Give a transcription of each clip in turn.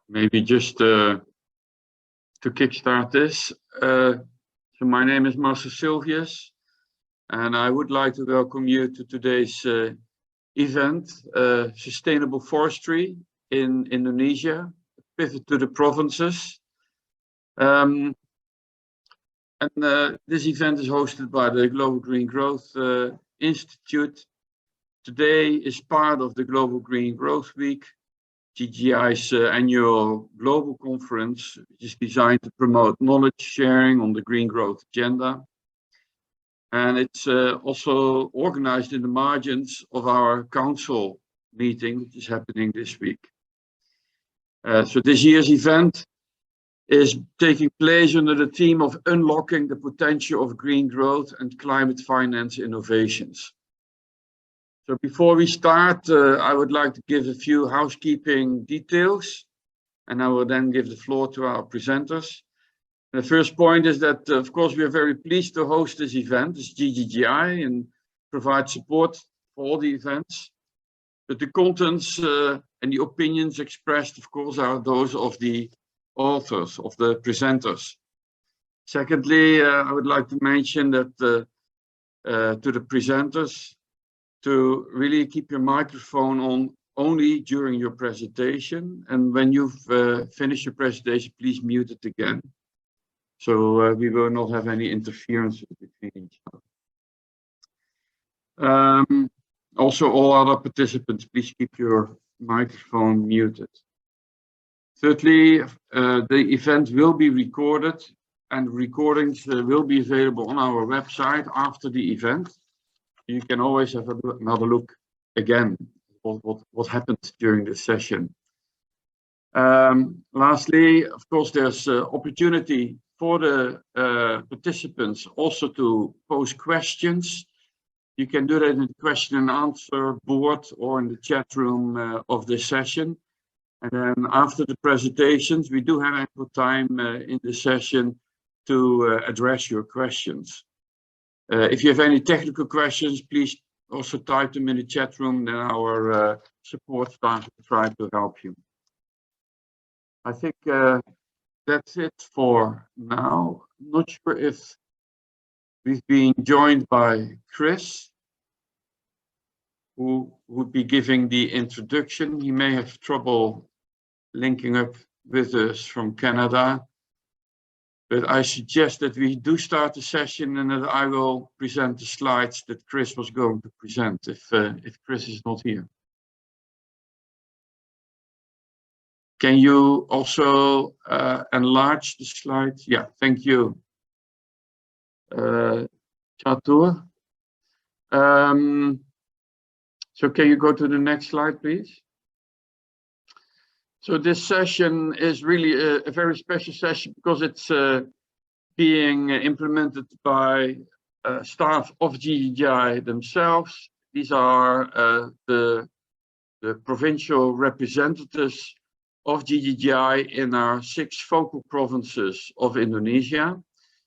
Maybe just to kickstart this. So my name is Marcel Silvius, and I would like to welcome you to today's event, Sustainable Forestry in Indonesia, Pivot to the Provinces. This event is hosted by the Global Green Growth Institute. Today is part of the Global Green Growth Week, GGGI's annual global conference, which is designed to promote knowledge sharing on the green growth agenda. And it's also organized in the margins of our council meeting, which is happening this week. So this year's event is taking place under the theme of unlocking the potential of green growth and climate finance innovations. So before we start, I would like to give a few housekeeping details, and I will then give the floor to our presenters. The first point is that, of course, we are very pleased to host this event, this GGGI, and provide support for all the events. But the contents and the opinions expressed, of course, are those of the authors, of the presenters. Secondly, I would like to mention that to the presenters, to really keep your microphone on only during your presentation, and when you've finished your presentation, please mute it again, so we will not have any interferences between each other. Also, all other participants, please keep your microphone muted. Thirdly, the event will be recorded, and recordings will be available on our website after the event. You can always have another look again what happened during the session. Lastly, of course, there's opportunity for the participants also to pose questions. You can do that in the question and answer board or in the chat room of this session. And then after the presentations, we do have ample time in the session to address your questions. If you have any technical questions, please also type them in the chat room, then our support staff will try to help you. I think that's it for now. I'm not sure if we've been joined by Chris, who would be giving the introduction. He may have trouble linking up with us from Canada. But I suggest that we do start the session, and that I will present the slides that Chris was going to present if Chris is not here. Can you also enlarge the slides? Yeah, thank you. Chatur. So can you go to the next slide, please? So this session is really a very special session because it's being implemented by staff of GGGI themselves. These are the provincial representatives of GGGI in our 6 focal provinces of Indonesia: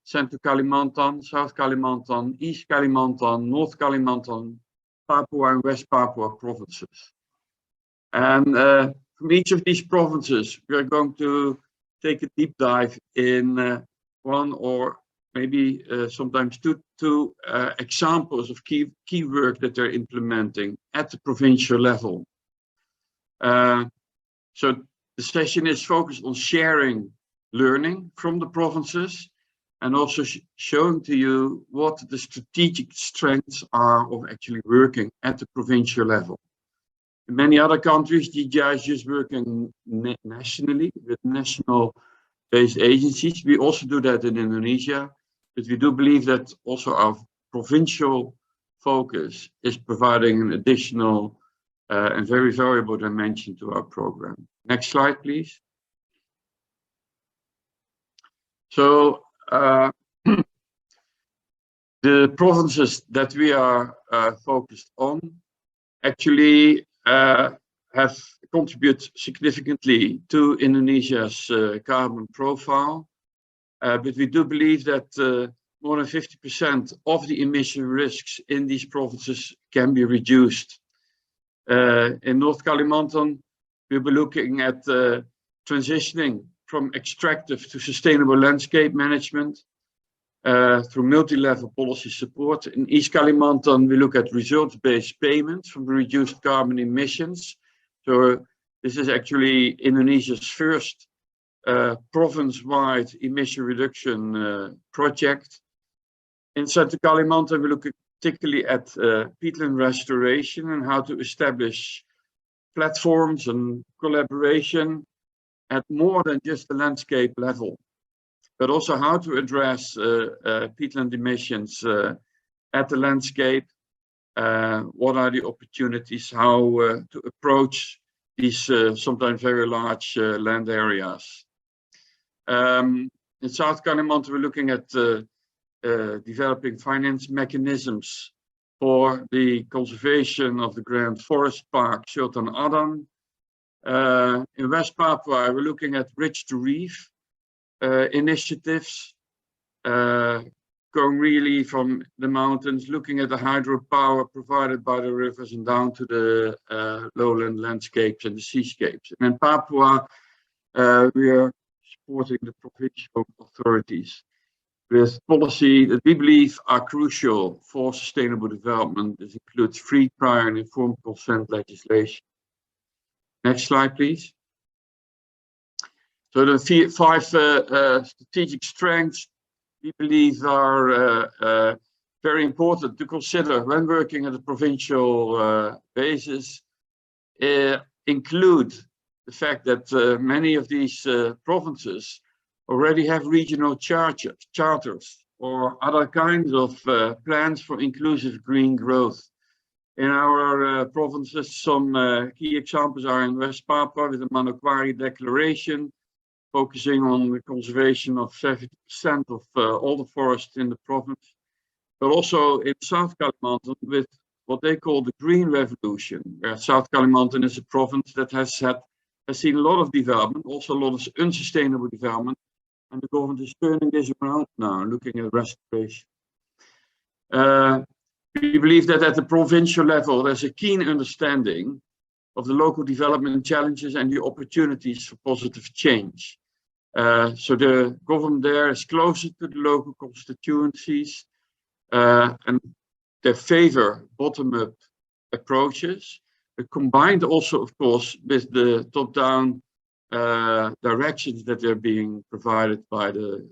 Central Kalimantan, South Kalimantan, East Kalimantan, North Kalimantan, Papua and West Papua provinces. And from each of these provinces, we are going to take a deep dive in one or maybe sometimes two examples of key work that they're implementing at the provincial level. So the session is focused on sharing learning from the provinces and also showing to you what the strategic strengths are of actually working at the provincial level. In many other countries, GGGI is just working nationally with national-based agencies. We also do that in Indonesia, but we do believe that also our provincial focus is providing an additional and very valuable dimension to our program. Next slide, please. So the provinces that we are focused on actually have contributed significantly to Indonesia's carbon profile, but we do believe that more than 50% of the emission risks in these provinces can be reduced. In North Kalimantan, we'll be looking at transitioning from extractive to sustainable landscape management through multi-level policy support. In East Kalimantan, we look at results-based payments from reduced carbon emissions. So this is actually Indonesia's first province-wide emission reduction project. In Central Kalimantan, we look particularly at peatland restoration and how to establish platforms and collaboration at more than just the landscape level, but also how to address peatland emissions at the landscape. What are the opportunities, how to approach these sometimes very large land areas. In South Kalimantan, we're looking at developing finance mechanisms for the conservation of the Grand Forest Park, Sultan Adam. In West Papua, we're looking at Bridge to Reef initiatives, going really from the mountains, looking at the hydropower provided by the rivers and down to the lowland landscapes and the seascapes. And in Papua, we are supporting the provincial authorities with policy that we believe are crucial for sustainable development. This includes free, prior and informed consent legislation. Next slide, please. So the five strategic strengths we believe are very important to consider when working at a provincial basis include the fact that many of these provinces already have regional charters or other kinds of plans for inclusive green growth. In our provinces, some key examples are in West Papua with the Manokwari Declaration, focusing on the conservation of 70% of all the forests in the province, but also in South Kalimantan with what they call the Green Revolution, where South Kalimantan is a province that has seen a lot of development, also a lot of unsustainable development, and the government is turning this around now, looking at restoration. We believe that at the provincial level, there's a keen understanding of the local development challenges and the opportunities for positive change. So the government there is closer to the local constituencies and they favor bottom-up approaches, but combined also, of course, with the top-down directions that are being provided by the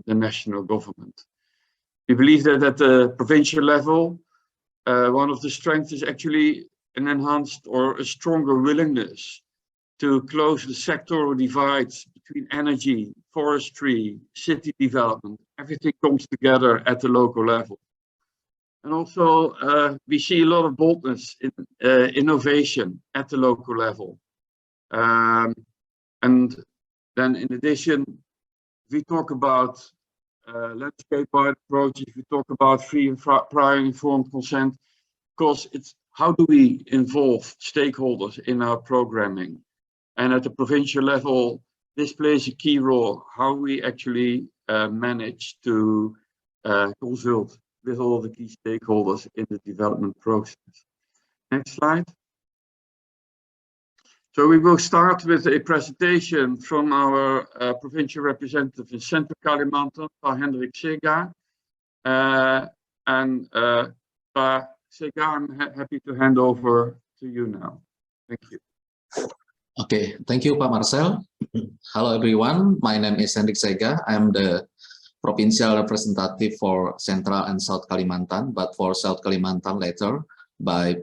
national government. We believe that at the provincial level, one of the strengths is actually an enhanced or a stronger willingness to close the sectoral divides between energy, forestry, city development. Everything comes together at the local level. And also, we see a lot of boldness in innovation at the local level. And then in addition, we talk about landscape-wide approaches, we talk about free and prior informed consent, because it's how do we involve stakeholders in our programming? And at the provincial level, this plays a key role, how we actually manage to consult with all the key stakeholders in the development process. Next slide. So we will start with a presentation from our provincial representative in Central Kalimantan, Pak Hendrik Sega. Pak Sega, I'm happy to hand over to you now. Thank you. Okay, thank you, Pak Marcel. Hello, everyone. My name is Hendrik Sega. I'm the provincial representative for Central and South Kalimantan, but for South Kalimantan later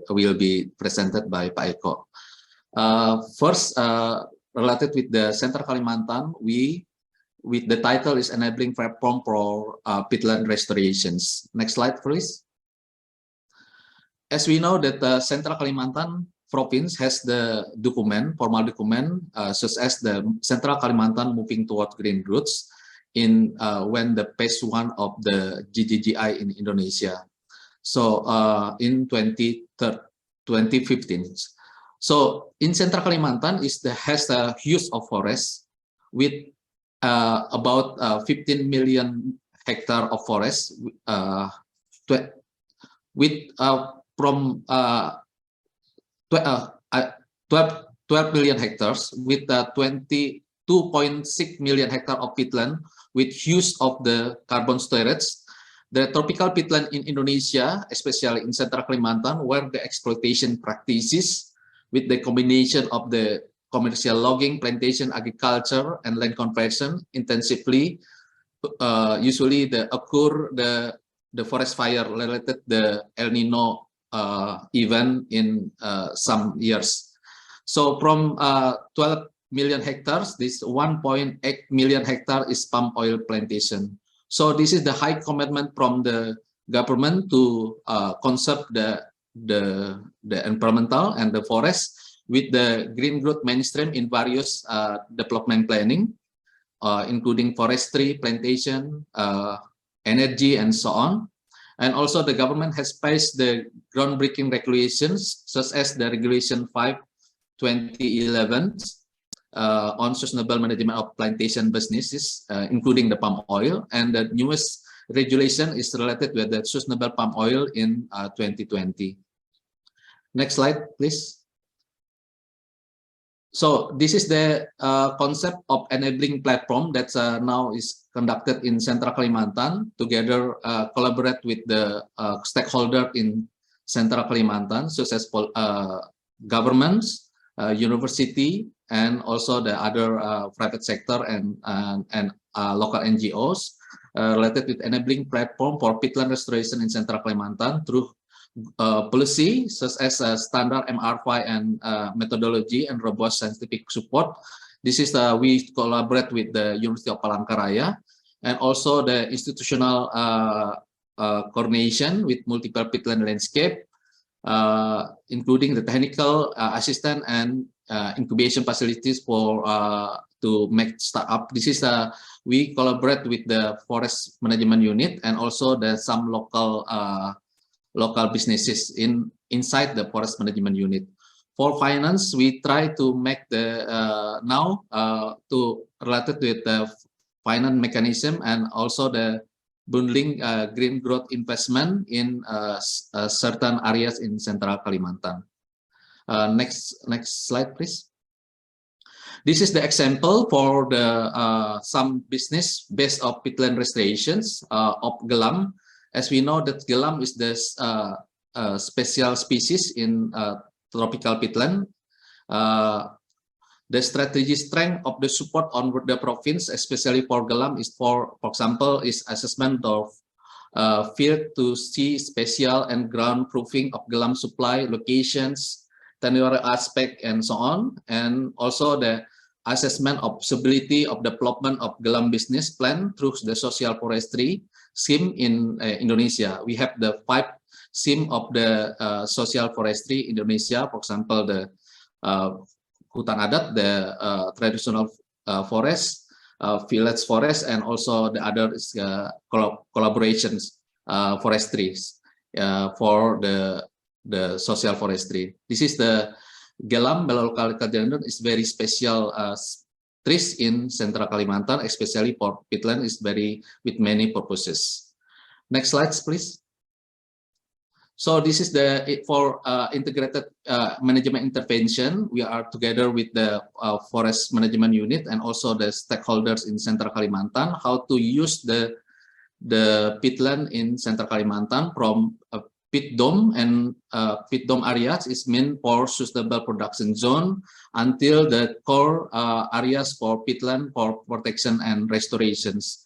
will be presented by Pak Eko. First, related with the Central Kalimantan, with the title is Enabling Platform for Peatland Restorations. Next slide, please. As we know that the Central Kalimantan province has the formal document, such as the Central Kalimantan moving toward green roots in when the phase 1 of the GGGI in Indonesia. So in 2015. So in Central Kalimantan has a huge of forest with about 15 million hectare of forest with from 12 million hectares with 20 2.6 million hectares of peatland with use of the carbon storage. The tropical peatland in Indonesia, especially in Central Kalimantan, where the exploitation practices with the combination of the commercial logging, plantation, agriculture, and land conversion intensively, usually occur the forest fire related the El Nino event in some years. So from 12 million hectares, this 1.8 million hectare is palm oil plantation. So this is the high commitment from the government to conserve the environmental and the forest with the green growth mainstream in various development planning, including forestry, plantation, energy, and so on. And also the government has passed the groundbreaking regulations, such as the Regulation 5/2011 on sustainable management of plantation businesses, including the palm oil. And the newest regulation is related with the sustainable palm oil in 2020. Next slide, please. So this is the concept of enabling platform that now is conducted in Central Kalimantan, together collaborate with the stakeholder in Central Kalimantan, such as governments, university, and also the other private sector and local NGOs related with enabling platform for peatland restoration in Central Kalimantan through policy such as standard MR5 and methodology and robust scientific support. This is we collaborate with the University of Palangkaraya, and also the institutional coordination with multiple peatland landscape, including the technical assistance and incubation facilities for to make startup. This is we collaborate with the forest management unit and also the some local businesses inside the forest management unit. For finance, we try to make the now to related with the finance mechanism and also the bundling green growth investment in certain areas in Central Kalimantan. Next slide, please. This is the example for the some business based on peatland restorations of gelam. As we know that gelam is the special species in tropical peatland. The strategic strength of the support on the province, especially for gelam, is for example, is assessment of field to sea spatial and ground proofing of gelam supply locations, tenure aspect, and so on, and also the assessment of possibility of development of gelam business plan through the social forestry scheme in Indonesia. We have the 5 scheme of the social forestry Indonesia, for example, the hutan adat, the traditional forest, village forest, and also the other collaborations forestries for the social forestry. This is the gelam Belokalikaljandan is very special trees in Central Kalimantan, especially for peatland is very with many purposes. Next slides, please. So this is the for integrated management intervention. We are together with the forest management unit and also the stakeholders in Central Kalimantan how to use the peatland in Central Kalimantan from peat dome, and peat dome areas is meant for sustainable production zone until the core areas for peatland for protection and restorations.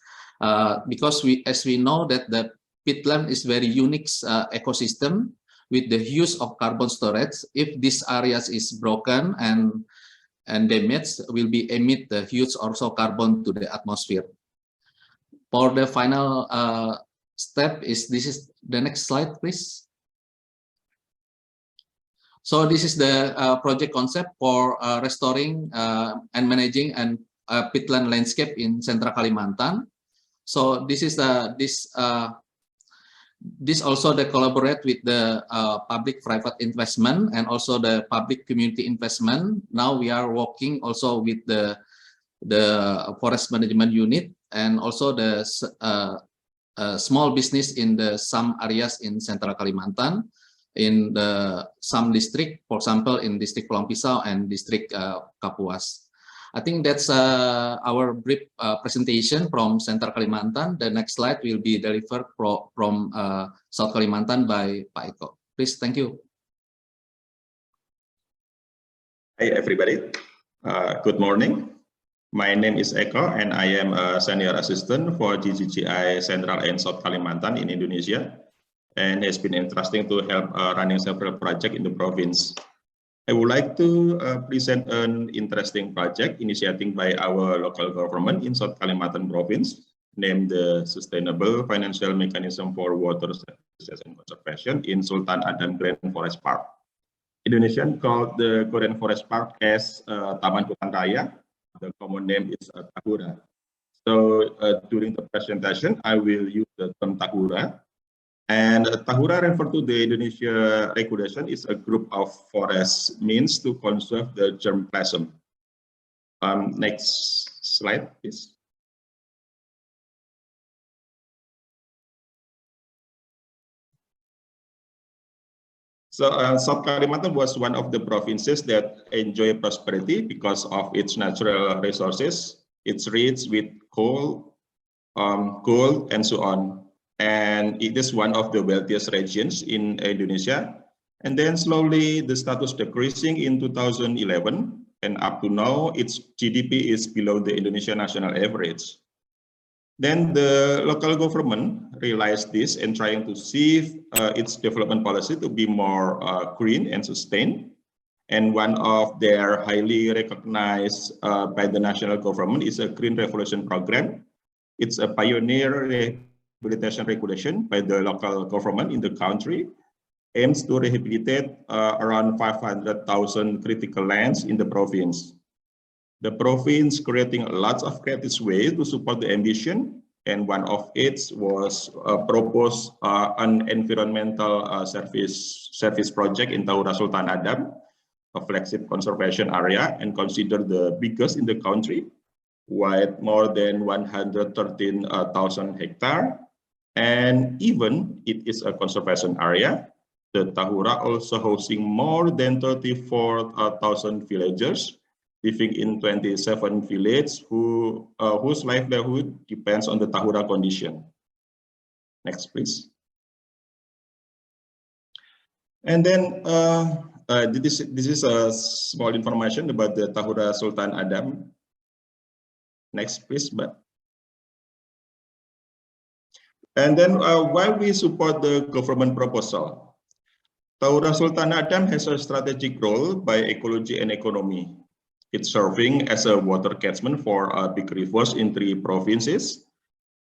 Because as we know that the peatland is very unique ecosystem with the use of carbon storage. If these areas is broken and damaged, will be emit the huge also carbon to the atmosphere. For the final step is this is the next slide, please. So this is the project concept for restoring and managing and peatland landscape in Central Kalimantan. So this is this also they collaborate with the public-private investment and also the public community investment. Now we are working also with the forest management unit and also the small business in the some areas in Central Kalimantan, in the some district, for example, in district Pulang Pisau and district Kapuas. I think that's our brief presentation from Central Kalimantan. The next slide will be delivered from South Kalimantan by Pak Eko. Please, thank you. Hi, everybody. Good morning. My name is Eko, and I am a senior assistant for GGGI Central and South Kalimantan in Indonesia, and it's been interesting to help running several projects in the province. I would like to present an interesting project initiated by our local government in South Kalimantan province, named the Sustainable Financial Mechanism for Water Services and Conservation in Sultan Adam Grand Forest Park. Indonesian called the Grand Forest Park as Taman Hutan Raya. The common name is Tahura. So during the presentation, I will use the term Tahura. And Tahura refers to the Indonesia regulation is a group of forests means to conserve the germplasm. Next slide, please. So South Kalimantan was one of the provinces that enjoy prosperity because of its natural resources. It's rich with coal, gold, and so on. And it is one of the wealthiest regions in Indonesia. And then slowly the status decreasing in 2011, and up to now, its GDP is below the Indonesian national average. Then the local government realized this and trying to shift its development policy to be more green and sustained. And one of their highly recognized by the national government is a Green Revolution program. It's a pioneer rehabilitation regulation by the local government in the country, aims to rehabilitate around 500,000 critical lands in the province. The province creating lots of creative ways to support the ambition, and one of it was proposed an environmental service project in Tahura Sultan Adam, a flagship conservation area and considered the biggest in the country, with more than 113,000 hectares. And even it is a conservation area, the Tahura also hosting more than 34,000 villagers living in 27 villages whose livelihood depends on the Tahura condition. Next, please. And then this is a small information about the Tahura Sultan Adam. Next, please. And then why we support the government proposal? Tahura Sultan Adam has a strategic role by ecology and economy. It's serving as a water catchment for big rivers in 3 provinces,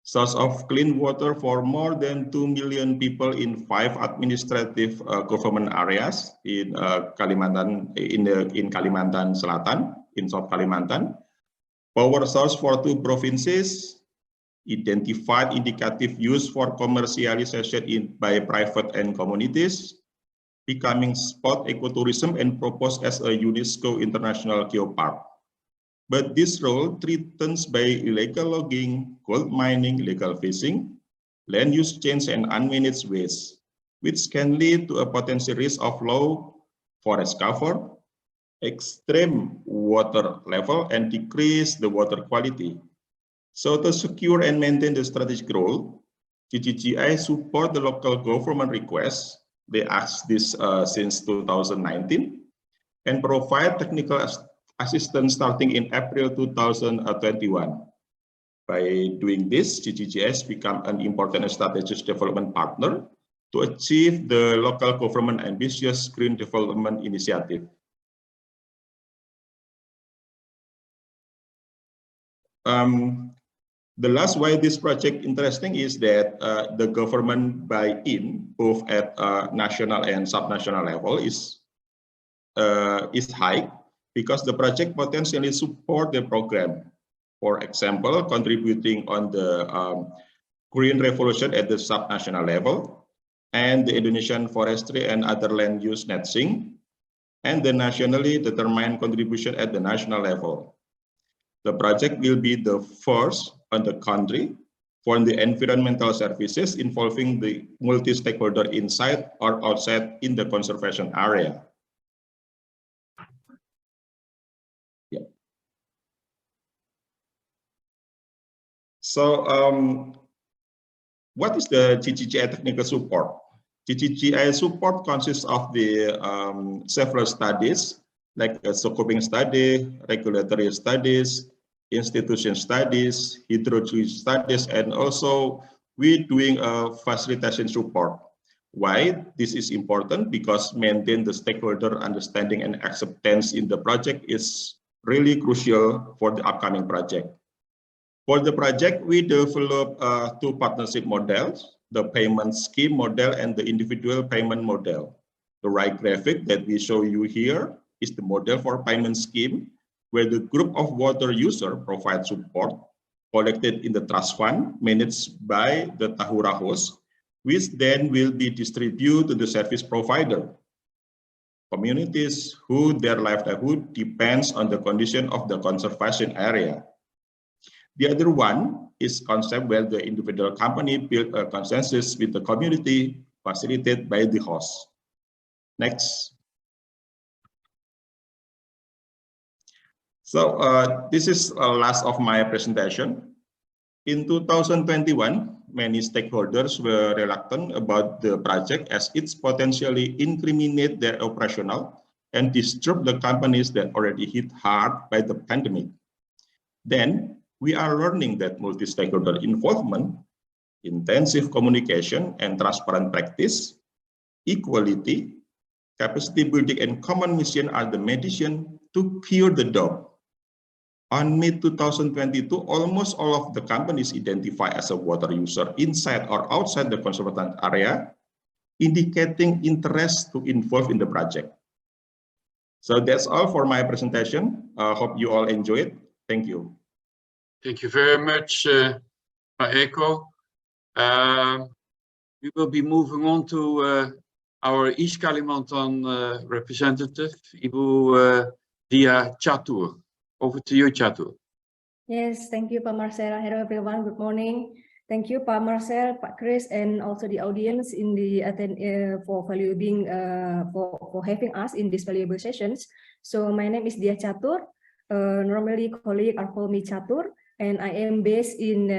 source of clean water for more than 2 million people in 5 administrative government areas in Kalimantan, in Kalimantan Selatan, in South Kalimantan. Power source for 2 provinces, identified indicative use for commercialization by private and communities, becoming spot ecotourism and proposed as a UNESCO International Geopark. But this role threatens by illegal logging, gold mining, illegal fishing, land use change, and unmanaged waste, which can lead to a potential risk of low forest cover, extreme water level, and decrease the water quality. So to secure and maintain the strategic role, GGGI support the local government requests. They asked this since 2019 and provide technical assistance starting in April 2021. By doing this, GGGI has become an important strategic development partner to achieve the local government ambitious green development initiative. The last why this project interesting is that the government buy-in both at national and subnational level is high because the project potentially support the program. For example, contributing on the Green Revolution at the subnational level, and the Indonesian Forestry and other land use net sink, and the nationally determined contribution at the national level. The project will be the first on the country for the environmental services involving the multi-stakeholder inside or outside in the conservation area. Yeah. So what is the GGGI technical support? GGGI support consists of the several studies, like a scoping study, regulatory studies, institution studies, hydrology studies, and also we're doing a facilitation support. Why this is important? Because maintain the stakeholder understanding and acceptance in the project is really crucial for the upcoming project. For the project, we develop two partnership models, the payment scheme model and the individual payment model. The right graphic that we show you here is the model for payment scheme, where the group of water user provide support collected in the trust fund managed by the Tahura host, which then will be distributed to the service provider. Communities who their livelihood depends on the condition of the conservation area. The other one is concept where the individual company build a consensus with the community facilitated by the host. Next. So this is last of my presentation. In 2021, many stakeholders were reluctant about the project as it potentially incriminate their operational and disrupt the companies that already hit hard by the pandemic. Then we are learning that multi-stakeholder involvement, intensive communication and transparent practice, equality, capacity building and common mission are the medicine to cure the doubt. On mid-2022, almost all of the companies identified as a water user inside or outside the conservation area, indicating interest to involve in the project. So that's all for my presentation. Hope you all enjoy it. Thank you. Thank you very much, Pak Eko. We will be moving on to our East Kalimantan representative, Ibu Dia Catur. Over to you, Catur. Yes, thank you, Pak Marcel. Hello, everyone. Good morning. Thank you, Pak Marcel, Pak Chris, and also the audience in the for having us in these valuable sessions. So my name is Dia Catur. Normally, colleagues are call me Catur, and I am based in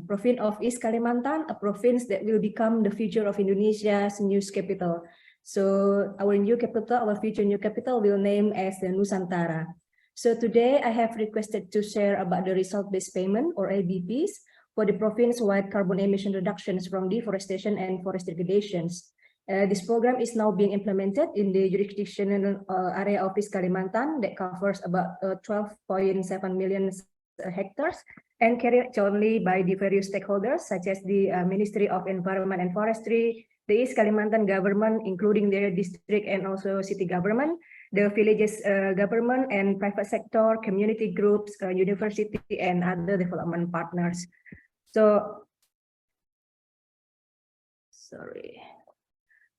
province of East Kalimantan, a province that will become the future of Indonesia's news capital. So our new capital, our future new capital, will name as the Nusantara. So today I have requested to share about the result-based payment or ABPs for the province-wide carbon emission reductions from deforestation and forest degradations. This program is now being implemented in the jurisdictional area of East Kalimantan that covers about 12.7 million hectares and carried jointly by the various stakeholders such as the Ministry of Environment and Forestry, the East Kalimantan government, including their district and also city government, the villages government and private sector, community groups, university, and other development partners. So, sorry.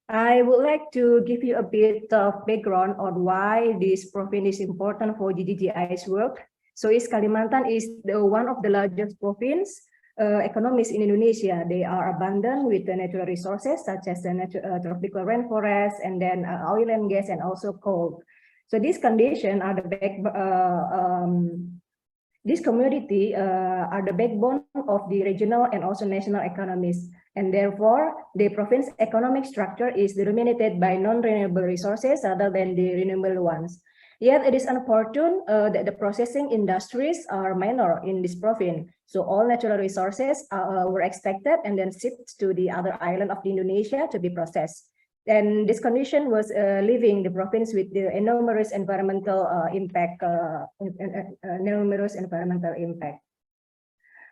I would like to give you a bit of background on why this province is important for GGGI's work. So East Kalimantan is one of the largest province economies in Indonesia. They are abundant with the natural resources such as the tropical rainforest and then oil and gas and also coal. So these conditions are the this community are the backbone of the regional and also national economies. And therefore, the province economic structure is dominated by non-renewable resources rather than the renewable ones. Yet it is unfortunate that the processing industries are minor in this province. So all natural resources were extracted and then shipped to the other island of Indonesia to be processed. And this condition was leaving the province with the enormous environmental impact.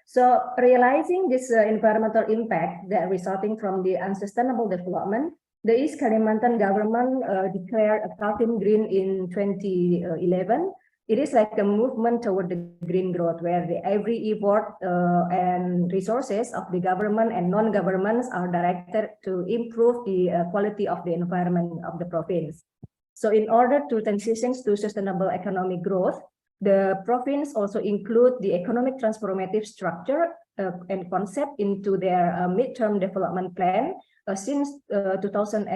So realizing this environmental impact that resulting from the unsustainable development, the East Kalimantan government declared a carbon green in 2011. It is like a movement toward the green growth where every effort and resources of the government and non-governments are directed to improve the quality of the environment of the province. So in order to transition to sustainable economic growth, the province also include the economic transformative structure and concept into their midterm development plan since 2013.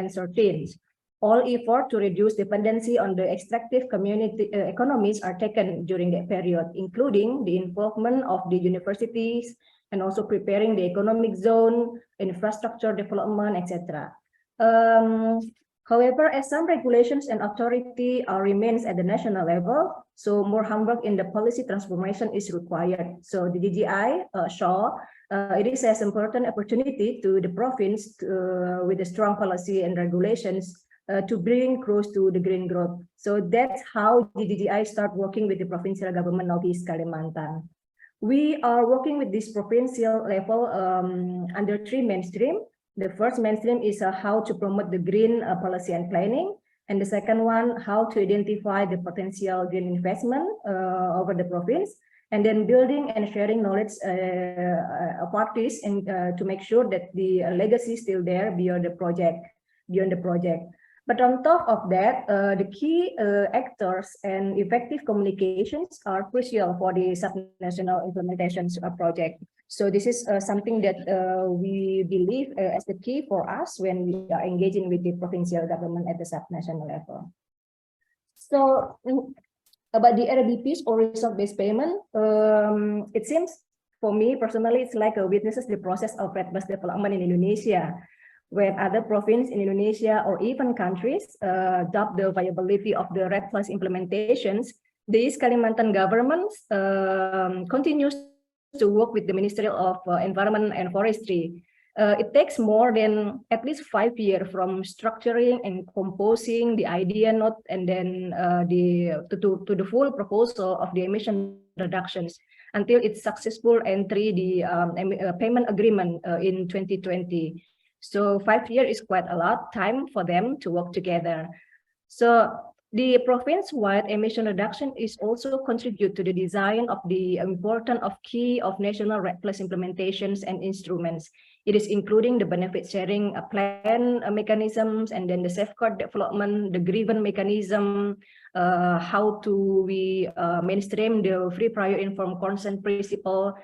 All effort to reduce dependency on the extractive community economies are taken during that period, including the involvement of the universities, and also preparing the economic zone, infrastructure development, etc. However, as some regulations and authority remains at the national level, so more homework in the policy transformation is required. So the GGI saw it is as important opportunity to the province with a strong policy and regulations to bring close to the green growth. So that's how the GGGI start working with the provincial government of East Kalimantan. We are working with this provincial level under 3 mainstream. The first mainstream is how to promote the green policy and planning. And the second one, how to identify the potential green investment over the province. And then building and sharing knowledge parties and to make sure that the legacy is still there beyond the project. But on top of that, the key actors and effective communications are crucial for the subnational implementations project. So this is something that we believe as the key for us when we are engaging with the provincial government at the subnational level. So about the RBPs or result-based payment, it seems for me personally, it's like a witnesses the process of RED-based development in Indonesia, where other provinces in Indonesia or even countries doubt the viability of the RED+ implementations. The East Kalimantan government continues to work with the Ministry of Environment and Forestry. It takes more than at least 5 years from structuring and composing the idea note and then to the full proposal of the emission reductions until its successful entry the payment agreement in 2020. So 5 years is quite a lot of time for them to work together. So the province-wide emission reduction is also contribute to the design of the importance of key of national RED+ implementations and instruments. It is including the benefit sharing plan mechanisms and then the safeguard development, the grievance mechanism, how to we mainstream the free prior informed consent principle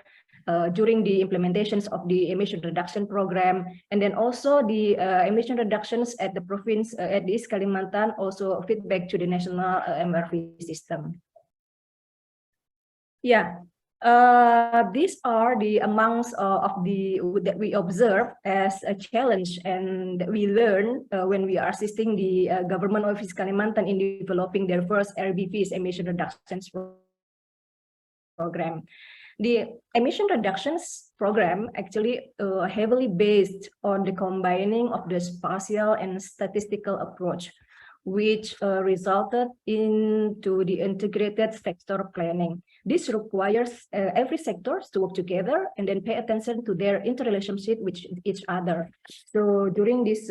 during the implementations of the emission reduction program, and then also the emission reductions at the province at the East Kalimantan also feedback to the national MRV system. Yeah, these are the amounts of the that we observe as a challenge and that we learn when we are assisting the government of East Kalimantan in developing their first RBPs emission reductions program. The emission reductions program actually heavily based on the combining of the spatial and statistical approach, which resulted into the integrated sector planning. This requires every sectors to work together and then pay attention to their interrelationship with each other. So during this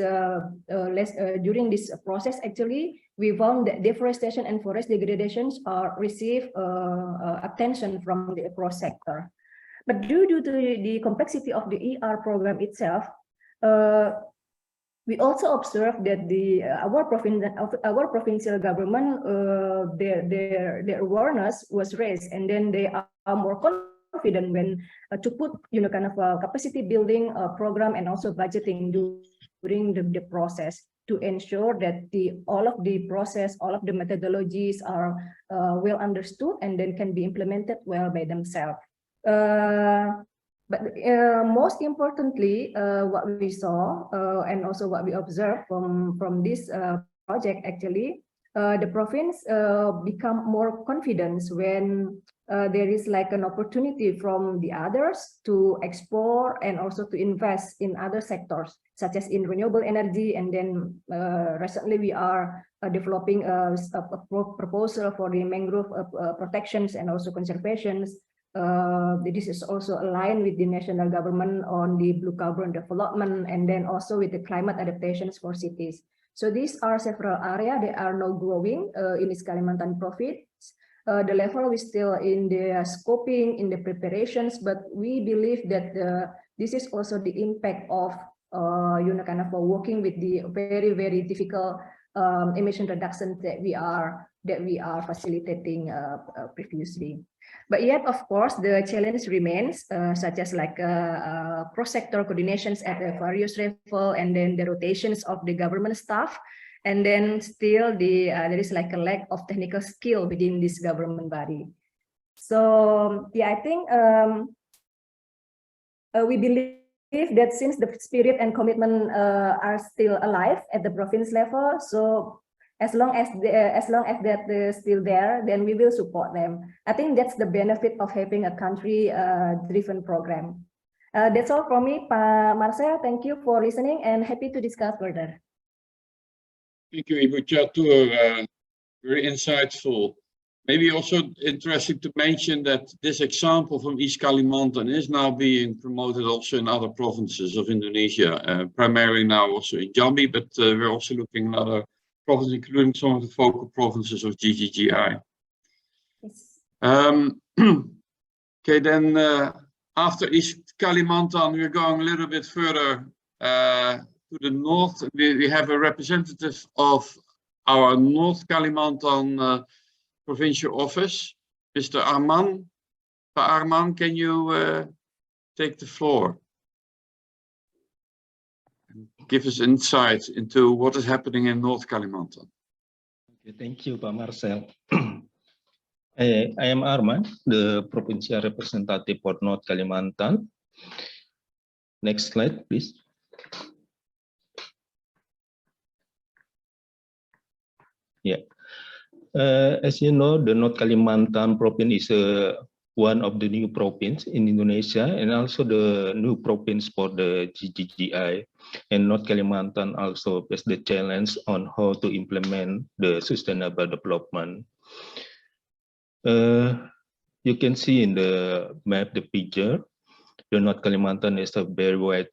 process, actually, we found that deforestation and forest degradations receive attention from the across sector. But due to the complexity of the ER program itself, we also observe that our provincial government, their awareness was raised, and then they are more confident when to put kind of a capacity building program and also budgeting during the process to ensure that all of the process, all of the methodologies are well understood and then can be implemented well by themselves. But most importantly, what we saw and also what we observed from this project, actually, the province become more confident when there is like an opportunity from the others to explore and also to invest in other sectors, such as in renewable energy. And then recently we are developing a proposal for the mangrove protections and also conservations. This is also aligned with the national government on the blue carbon development and then also with the climate adaptations for cities. So these are several areas that are now growing in this Kalimantan province. The level is still in the scoping, in the preparations, but we believe that this is also the impact of kind of working with the very, very difficult emission reductions that we are facilitating previously. But yet, of course, the challenge remains, such as like cross-sector coordinations at the various level, and then the rotations of the government staff, and then still there is like a lack of technical skill within this government body. So yeah, I think we believe that since the spirit and commitment are still alive at the province level, so as long as that is still there, then we will support them. I think that's the benefit of having a country-driven program. That's all from me, Pa Marcel. Thank you for listening and happy to discuss further. Thank you, Ibu Catur. Very insightful. Maybe also interesting to mention that this example from East Kalimantan is now being promoted also in other provinces of Indonesia, primarily now also in Jambi, but we're also looking at other provinces, including some of the focal provinces of GGGI. Yes. Okay, then after East Kalimantan, we're going a little bit further to the north. We have a representative of our North Kalimantan provincial office, Mr. Arman. Arman, can you take the floor? Give us insight into what is happening in North Kalimantan. Okay, thank you, Pak Marcel. I am Arman, the provincial representative for North Kalimantan. Next slide, please. Yeah. As you know, the North Kalimantan province is one of the new province in Indonesia and also the new province for the GGGI. And North Kalimantan also has the challenge on how to implement the sustainable development. You can see in the map, the picture, the North Kalimantan is a very wide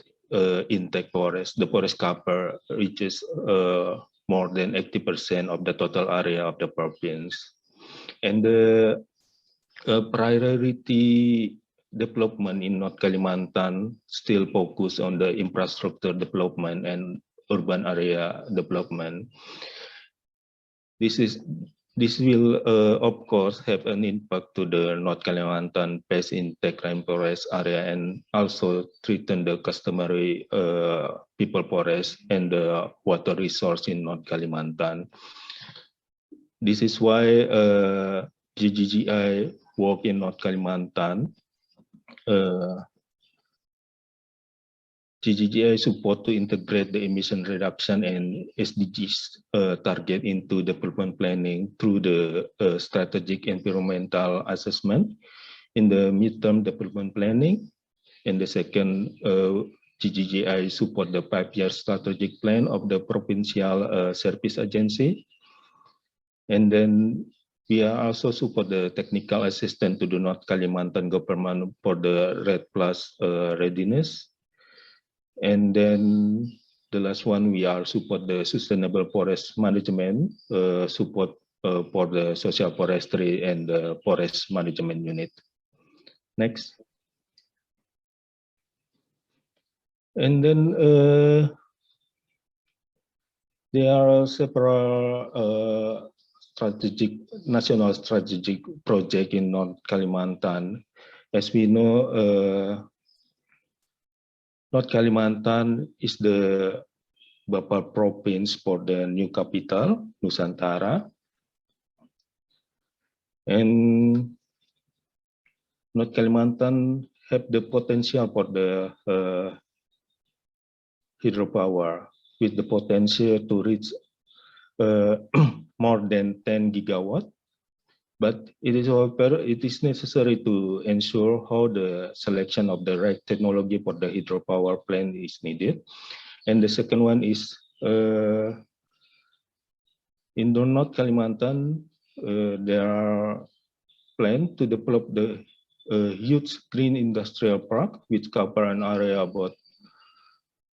intake forest. The forest cover reaches more than 80% of the total area of the province. And the priority development in North Kalimantan still focus on the infrastructure development and urban area development. This will, of course, have an impact to the North Kalimantan base intake rainforest area and also threaten the customary people forest and the water resource in North Kalimantan. This is why GGGI work in North Kalimantan. GGGI support to integrate the emission reduction and SDGs target into development planning through the strategic environmental assessment in the midterm development planning. And the second, GGGI support the 5-year strategic plan of the provincial service agency. And then we are also support the technical assistance to the North Kalimantan government for the RED Plus readiness. And then the last one, we are support the sustainable forest management, support for the social forestry and the forest management unit. Next. And then there are several national strategic project in North Kalimantan. As we know, North Kalimantan is the Bapa province for the new capital, Nusantara. And North Kalimantan have the potential for the hydropower with the potential to reach more than 10 gigawatt. But it is necessary to ensure how the selection of the right technology for the hydropower plant is needed. And the second one is in the North Kalimantan, there are plans to develop the huge green industrial park, which cover an area about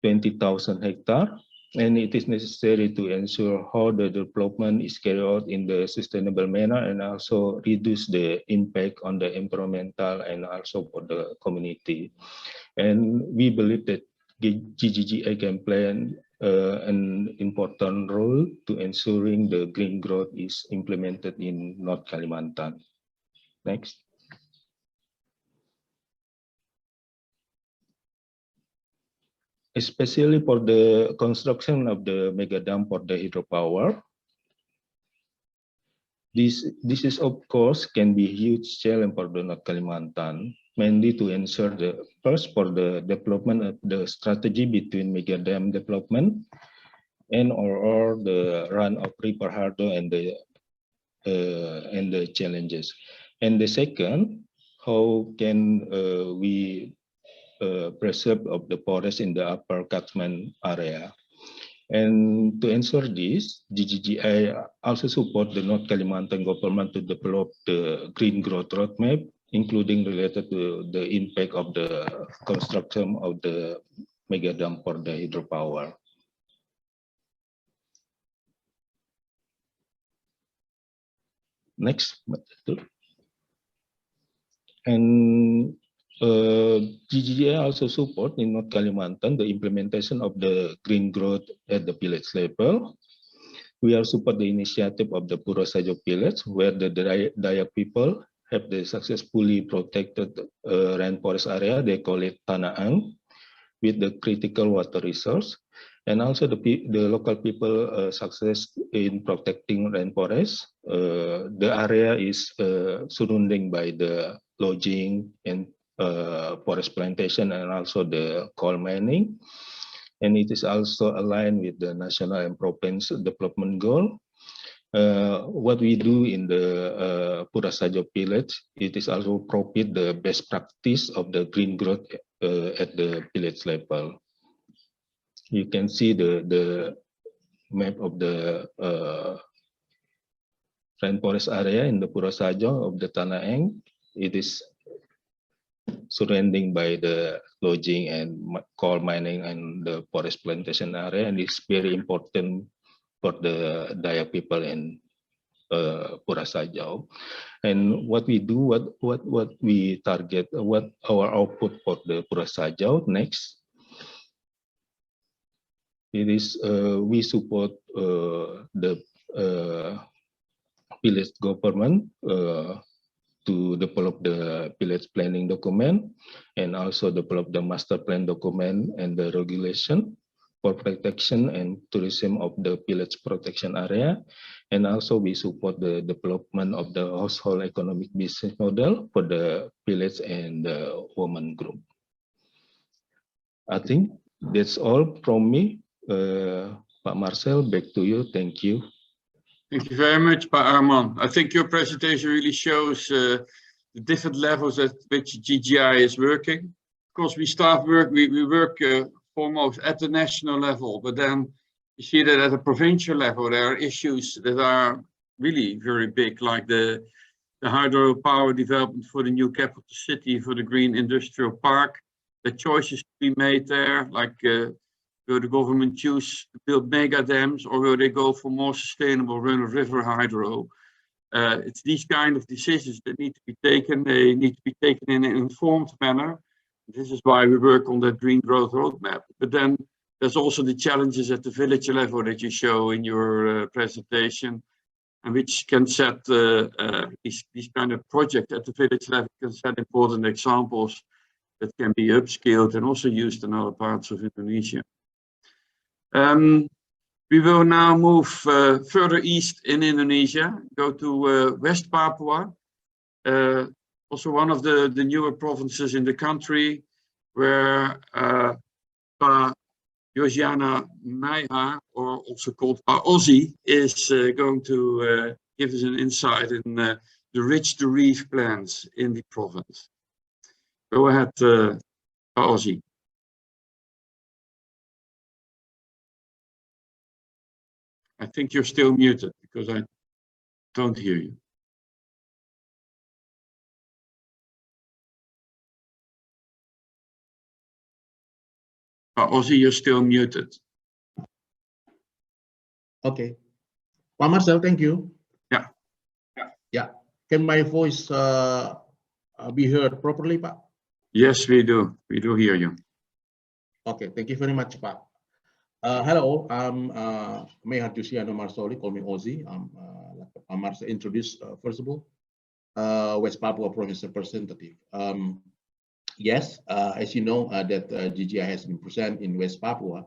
20,000 hectares. And it is necessary to ensure how the development is carried out in the sustainable manner and also reduce the impact on the environmental and also for the community. And we believe that GGGI can play an important role to ensuring the green growth is implemented in North Kalimantan. Next. Especially for the construction of the mega dam for the hydropower. This is of course can be a huge challenge for the North Kalimantan mainly to ensure the first for the development of the strategy between mega dam development and or the run of river harbor and the challenges. And the second, how can we preserve of the forest in the upper catchment area? And to ensure this, GGGI also support the North Kalimantan government to develop the green growth roadmap, including related to the impact of the construction of the mega dam for the hydropower. Next. And GGGI also support in North Kalimantan the implementation of the green growth at the village level. We also support the initiative of the Pura Sajo village, where the Dayak people have the successfully protected rainforest area. They call it Tanaang, with the critical water resource. And also the local people success in protecting rainforest. The area is surrounding by the lodging and forest plantation and also the coal mining. And it is also aligned with the national and province development goal. What we do in the Pura Sajo village, it is also profit the best practice of the green growth at the village level. You can see the map of the rainforest area in the Pura Sajo of the Tanaang. It is surrounding by the lodging and coal mining and the forest plantation area, and it's very important for the Dayak people in Pura Sajo. And what we do, what we target, what our output for the Pura Sajo next. It is we support the village government to develop the village planning document and also develop the master plan document and the regulation for protection and tourism of the village protection area. And also we support the development of the household economic business model for the village and the women group. I think that's all from me. Pak Marcel, back to you. Thank you. Thank you very much, Pak Arman. I think your presentation really shows the different levels at which GGI is working. Of course, we work foremost at the national level, but then you see that at a provincial level, there are issues that are really very big, like the hydropower development for the new capital city, for the green industrial park. The choices to be made there, like will the government choose to build mega dams, or will they go for more sustainable run-of-river hydro? It's these kind of decisions that need to be taken. They need to be taken in an informed manner. This is why we work on that green growth roadmap. But then there's also the challenges at the village level that you show in your presentation, and which can set these kind of projects at the village level can set important examples that can be upscaled and also used in other parts of Indonesia. We will now move further east in Indonesia, go to West Papua, also one of the newer provinces in the country, where Pa Yosiana Maiha, or also called Pa Ozzy, is going to give us an insight in the Ridge to Reef plans in the province. Go ahead, Pa Ozzy. I think you're still muted because I don't hear you. Ozzy, you're still muted. Okay. Pak Marcel, thank you. Yeah. Yeah. Can my voice be heard properly, Pak? Yes, we do. We do hear you. Okay. Thank you very much, Pak. Hello, I'm Maiha Jusiano Marsoli, call me Ozzy. Like Pak Marcel introduced, first of all, West Papua Province representative. Yes, as you know, that GGI has been present in West Papua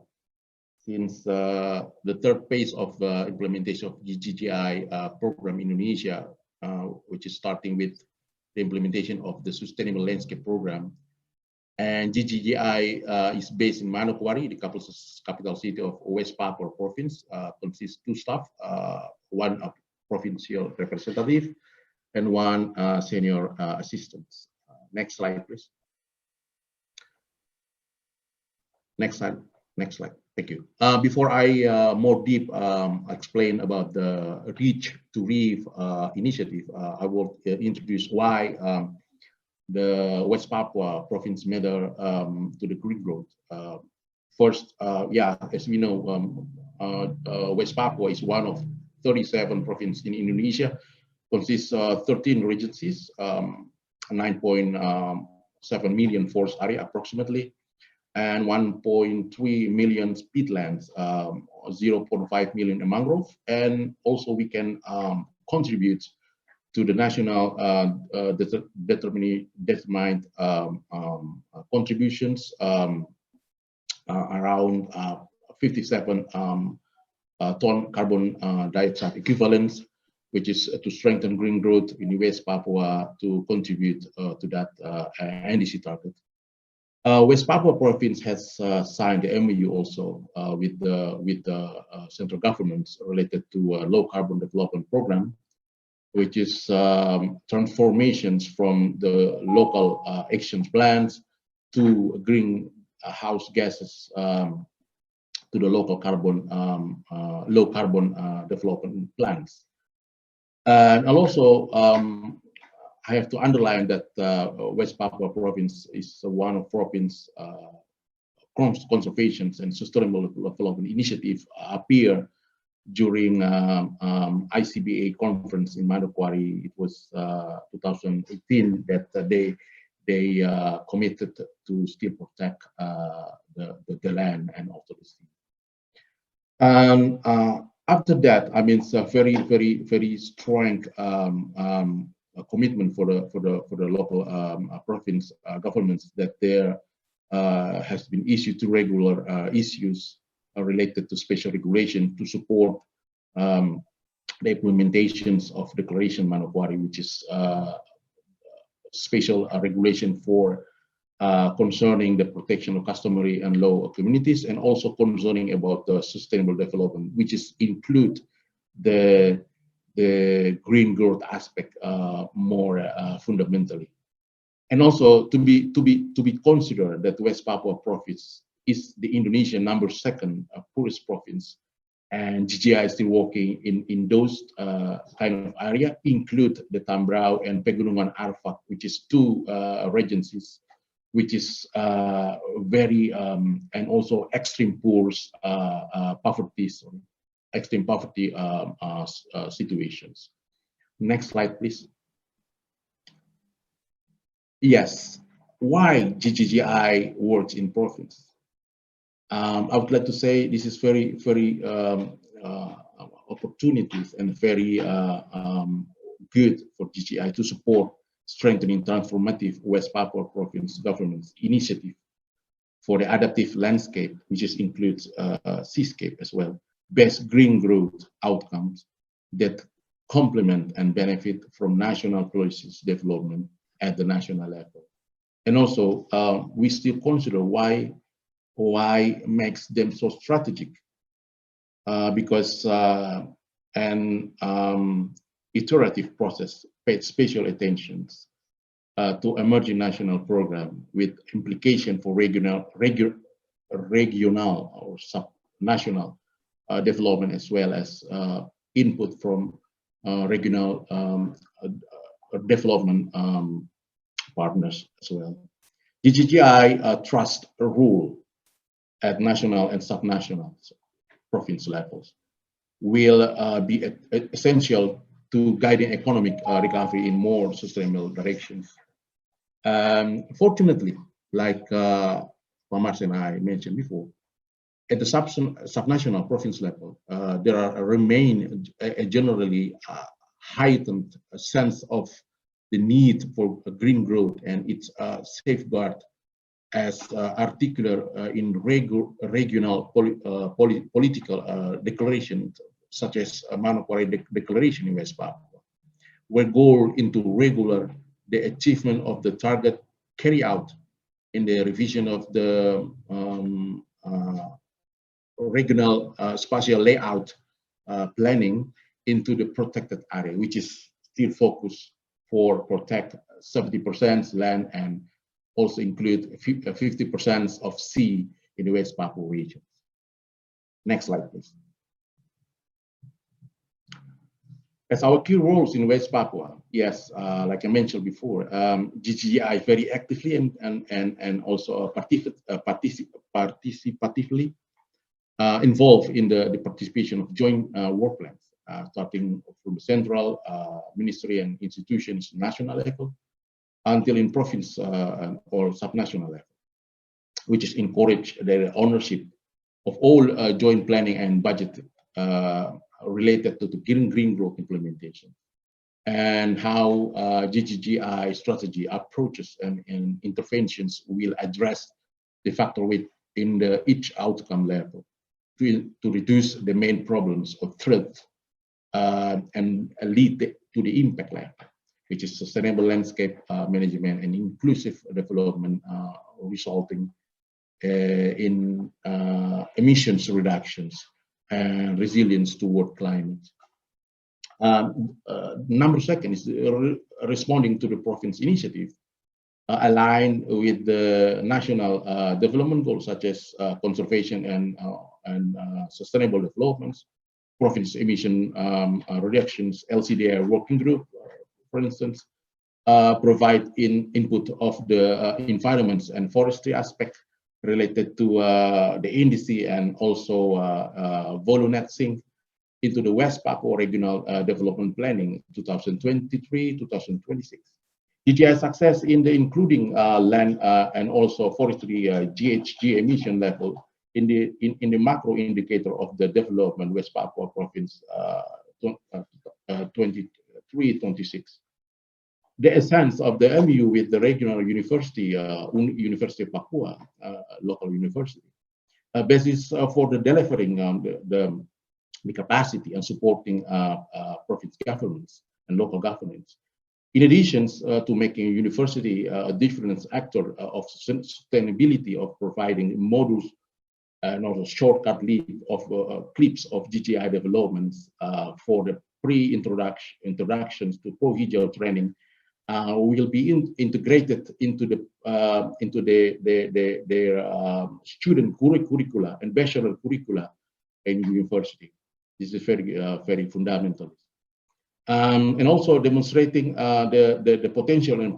since the third phase of implementation of GGGI program in Indonesia, which is starting with the implementation of the Sustainable Landscape Program. And GGGI is based in Manokwari, the capital city of West Papua province. Consists 2 staff, 1 provincial representative and 1 senior assistant. Next slide, please. Next slide. Next slide. Thank you. Before I more deep explain about the Reach to Reef initiative, I will introduce why the West Papua province matter to the green growth. First, yeah, as we know, West Papua is one of 37 provinces in Indonesia, consists 13 regencies, 9.7 million forest area approximately, and 1.3 million peatlands, 0.5 million mangrove, and also we can contribute to the national determined contributions around 57 ton carbon dioxide equivalents, which is to strengthen green growth in West Papua to contribute to that NDC target. West Papua province has signed the MOU also with the central government related to a low carbon development program, which is transformations from the local action plans to greenhouse gases to the local carbon low carbon development plans. And also, I have to underline that West Papua province is one of province conservation and sustainable development initiative appear during ICBA conference in Manokwari. It was 2018 that they committed to still protect the land and also the sea. And after that, I mean, it's a very strong commitment for the local province governments that there has been issued to regular issues related to special regulation to support the implementations of Declaration Manokwari, which is special regulation for concerning the protection of customary and low communities, and also concerning about the sustainable development, which is include the green growth aspect more fundamentally. And also to be considered that West Papua province is the Indonesian #2 poorest province, and GGI is still working in those kind of area, include the Tambrau and Pegunungan Arfak, which is 2 regencies, which is very and also extreme poor poverty, extreme poverty situations. Next slide, please. Yes, why GGGI works in province? I would like to say this is very opportunities and very good for GGI to support strengthening transformative West Papua province government's initiative for the adaptive landscape, which includes seascape as well, best green growth outcomes that complement and benefit from national policies development at the national level. And also, we still consider why makes them so strategic, because an iterative process paid special attention to emerging national program with implication for regional or sub-national development, as well as input from regional development partners as well. GGGI trust a rule at national and sub-national province levels will be essential to guiding economic recovery in more sustainable directions. Fortunately, like Pamars and I mentioned before, at the sub-national province level, there remain a generally heightened sense of the need for green growth and its safeguard as articular in regional political declarations, such as Manokwari Declaration in West Papua, where goal into regular the achievement of the target carry out in the revision of the regional spatial layout planning into the protected area, which is still focused for protect 70% land and also include 50% of sea in the West Papua region. Next slide, please. As our key roles in West Papua, yes, like I mentioned before, GGGI very actively and also participatively involved in the participation of joint work plans, starting from the central ministry and institutions national level until in province or subnational level, which is encourage the ownership of all joint planning and budget related to the green growth implementation, and how GGGI strategy approaches and interventions will address the factor within each outcome level to reduce the main problems or threats and lead to the impact level, which is sustainable landscape management and inclusive development, resulting in emissions reductions and resilience toward climate. Number second is responding to the province initiative aligned with the national development goals such as conservation and sustainable developments, province emission reductions, LCDI working group, for instance, provide input of the environments and forestry aspect related to the indice and also FOLU Net Sink into the West Papua Regional Development Planning 2023-2026. GGI success in the including land and also forestry GHG emission level in the macro indicator of the development West Papua province 23-26. The essence of the MU with the regional university, University of Papua, local university, basis for the delivering the capacity and supporting province governments and local governments. In addition to making university a different actor of sustainability of providing modules and also shortcut lead of clips of GGI developments for the introductions to provincial training will be integrated into their student curricula and bachelor curricula in university. This is very fundamental. And also demonstrating the potential and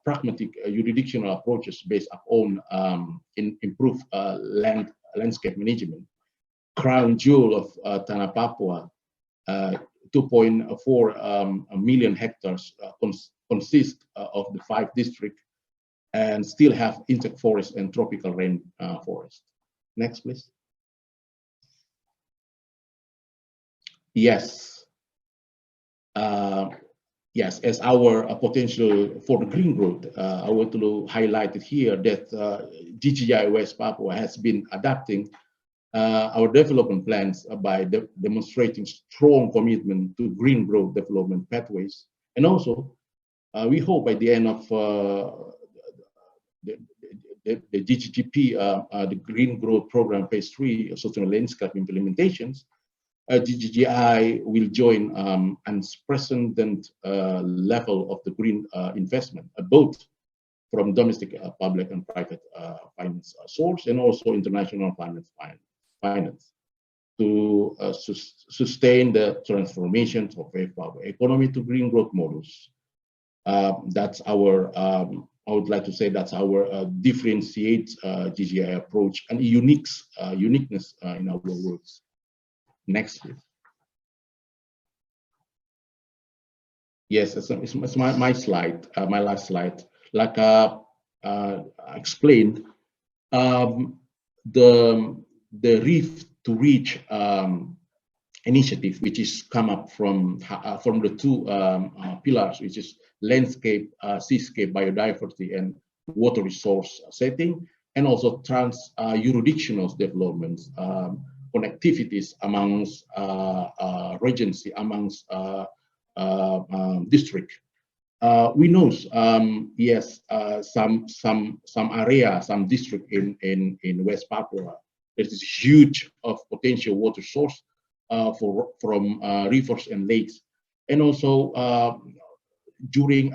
pragmatic jurisdictional approaches based upon improved landscape management. Crown jewel of Tanah Papua, 2.4 million hectares consist of the 5 districts and still have insect forest and tropical rain forest. Next, please. Yes. Yes, as our potential for the green growth, I want to highlight it here that GGGI West Papua has been adapting our development plans by demonstrating strong commitment to green growth development pathways. And also, we hope by the end of the GGGP, the Green Growth Program Phase 3 Sustainable Landscape implementations, GGGI will join unprecedented level of the green investment, both from domestic public and private finance source and also international finance to sustain the transformation of Papua economy to green growth models. That's our, I would like to say that's our differentiate GGI approach and uniqueness in our works. Next, please. Yes, it's my slide, my last slide. Like I explained, the Reef to Reach initiative, which is come up from the 2 pillars, which is landscape, seascape, biodiversity, and water resource setting, and also trans-jurisdictional developments, connectivities amongst regions, amongst district. we know, yes, some area, some district in West Papua, there is huge of potential water source from rivers and lakes, and also during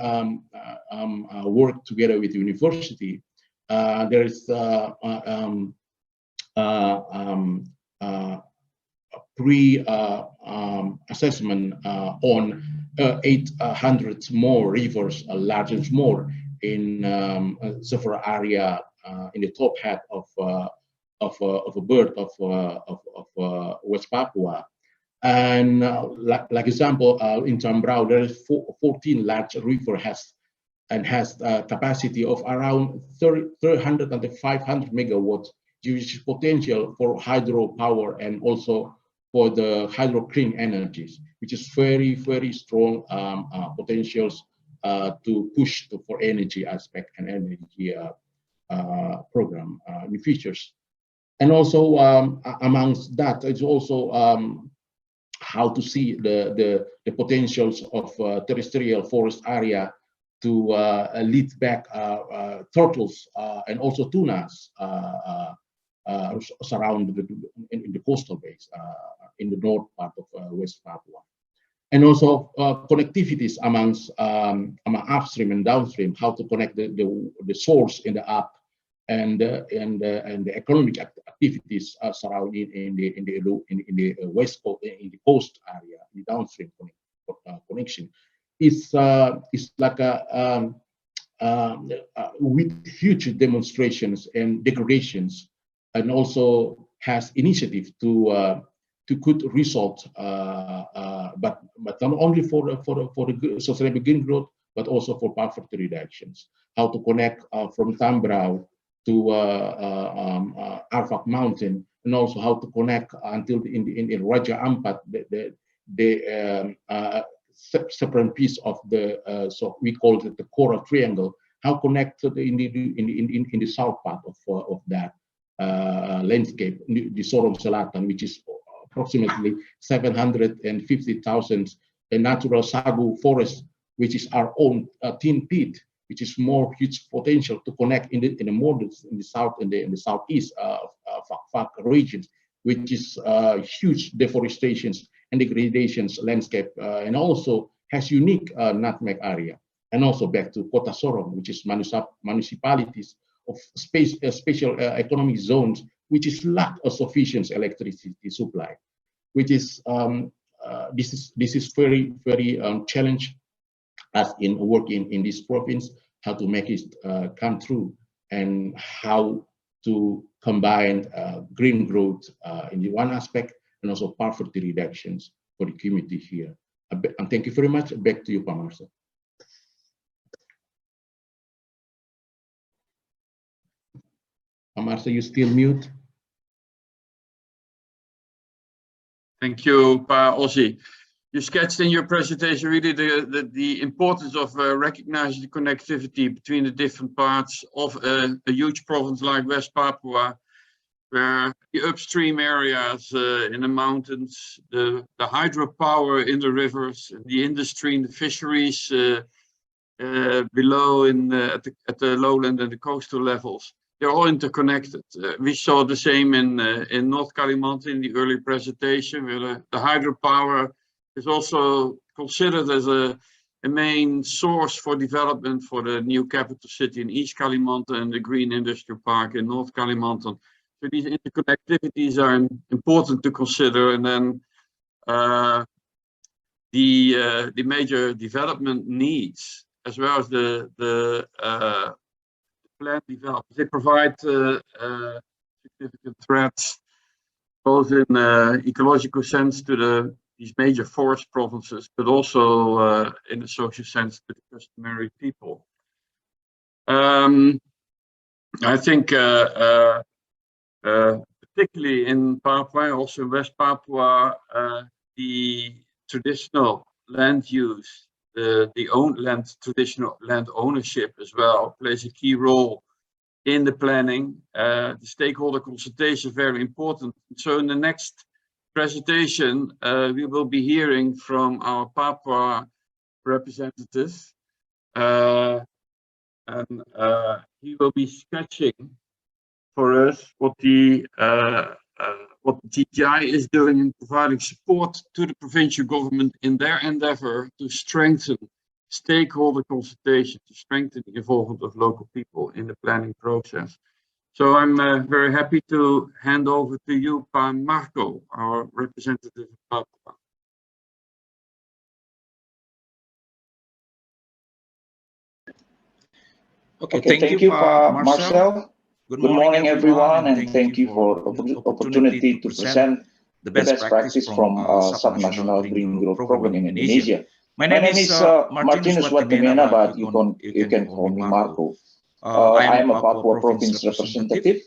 work together with the university, there is pre-assessment on 800 more rivers, large and small, in several area in the top hat of a bird of West Papua. And like example, in Tambrau, there is 14 large river has capacity of around 300 and 500 megawatts, which is potential for hydropower and also for the hydro clean energies, which is very, very strong potentials to push for energy aspect and energy program in features. And also amongst that, it's also how to see the potentials of terrestrial forest area to lead back turtles and also tunas surround in the coastal base in the north part of West Papua. And also connectivities amongst upstream and downstream, how to connect the source in the up and the economic activities surrounding in the west coast, in the coast area, the downstream connection. Is like a with huge demonstrations and degradations, and also has initiative to good result, but not only for the sustainable green growth, but also for poverty reductions. How to connect from Tambrau to Arfak Mountain, and also how to connect until in Raja Ampat the separate piece of the so we call it the coral triangle. How connected in the south part of that landscape, the Sorong Selatan, which is approximately 750,000 natural sagu forest, which is our own tin pit, which is more huge potential to connect in the more in the south and in the southeast Fak regions, which is huge deforestations and degradations landscape, and also has unique nutmeg area. And also back to Kota Sorong, which is municipalities of special economic zones, which is lack of sufficient electricity supply, which is this is very challenge as in working in this province, how to make it come true, and how to combine green growth in the one aspect, and also poverty reductions for the community here. And thank you very much. Back to you, Pak Marcel. Pak Marcel, you still mute? Thank you, Pa Ozzy. You sketched in your presentation really the importance of recognizing the connectivity between the different parts of a huge province like West Papua, where the upstream areas in the mountains, the hydropower in the rivers, the industry and the fisheries below at the lowland and the coastal levels, they're all interconnected. We saw the same in North Kalimantan in the early presentation, where the hydropower is also considered as a main source for development for the new capital city in East Kalimantan and the Green Industrial Park in North Kalimantan. So these interconnectivities are important to consider, and then the major development needs, as well as the plant development. They provide significant threats, both in ecological sense to these major forest provinces, but also in a social sense to the customary people. I think particularly in Papua, also in West Papua, the traditional land use, traditional land ownership as well plays a key role in the planning. The stakeholder consultation is very important. So in the next presentation, we will be hearing from our Papua representatives and he will be sketching for us what the GGI is doing in providing support to the provincial government in their endeavor to strengthen stakeholder consultation, to strengthen the involvement of local people in the planning process. So I'm very happy to hand over to you, Pa Marco, our representative of Papua. Okay, thank you, Marcel. Good morning, everyone, and thank you for the opportunity to present the best practice from Subnational Green Growth Program in Indonesia. My name is Martinus Watemena, but you can call me Marco. I am a Papua province representative,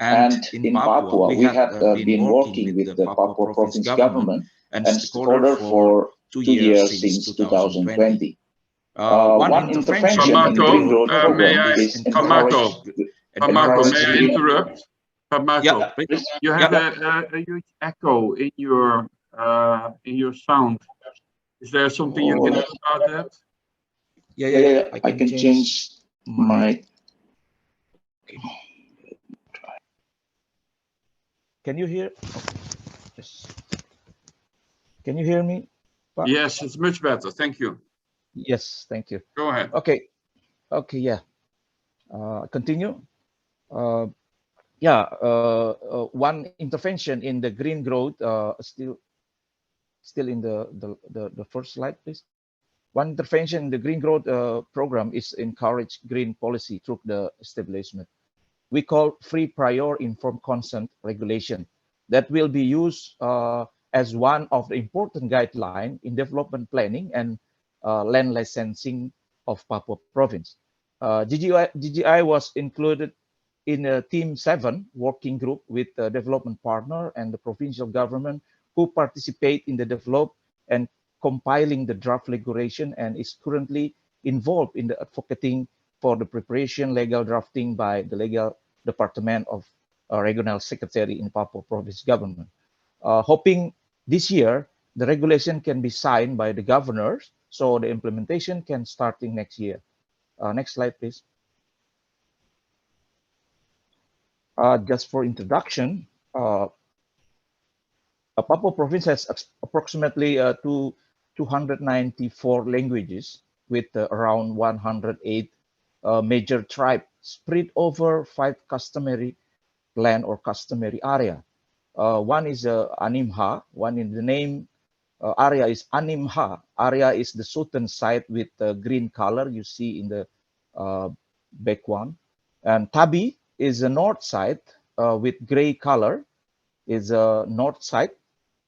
and in Papua, we have been working with the Papua province government and stakeholder for 2 years since 2020. One intervention in the Green Growth Program is encourage. Marco, may I interrupt? Marco, you have a huge echo in your sound. Is there something you can do about that? Yeah, I can change my. Okay. Can you hear? Yes. Can you hear me? Yes, it's much better. Thank you. Yes, thank you. Go ahead. Okay, yeah. Continue. One intervention in the green growth, still in the first slide, please. One intervention in the green growth program is encourage green policy through the establishment. We call free prior informed consent regulation that will be used as one of the important guidelines in development planning and land licensing of Papua province. GGI was included in a Team 7 working group with the development partner and the provincial government who participate in the develop and compiling the draft regulation and is currently involved in the advocating for the preparation legal drafting by the legal department of regional secretary in Papua province government. Hoping this year the regulation can be signed by the governors so the implementation can starting next year. Next slide, please. Just for introduction, Papua province has approximately 294 languages with around 108 major tribes spread over 5 customary land or customary area. One is Animha, one in the name area is Animha. Area is the southern side with the green color you see in the back one. And Tabi is the north side with gray color is a north side.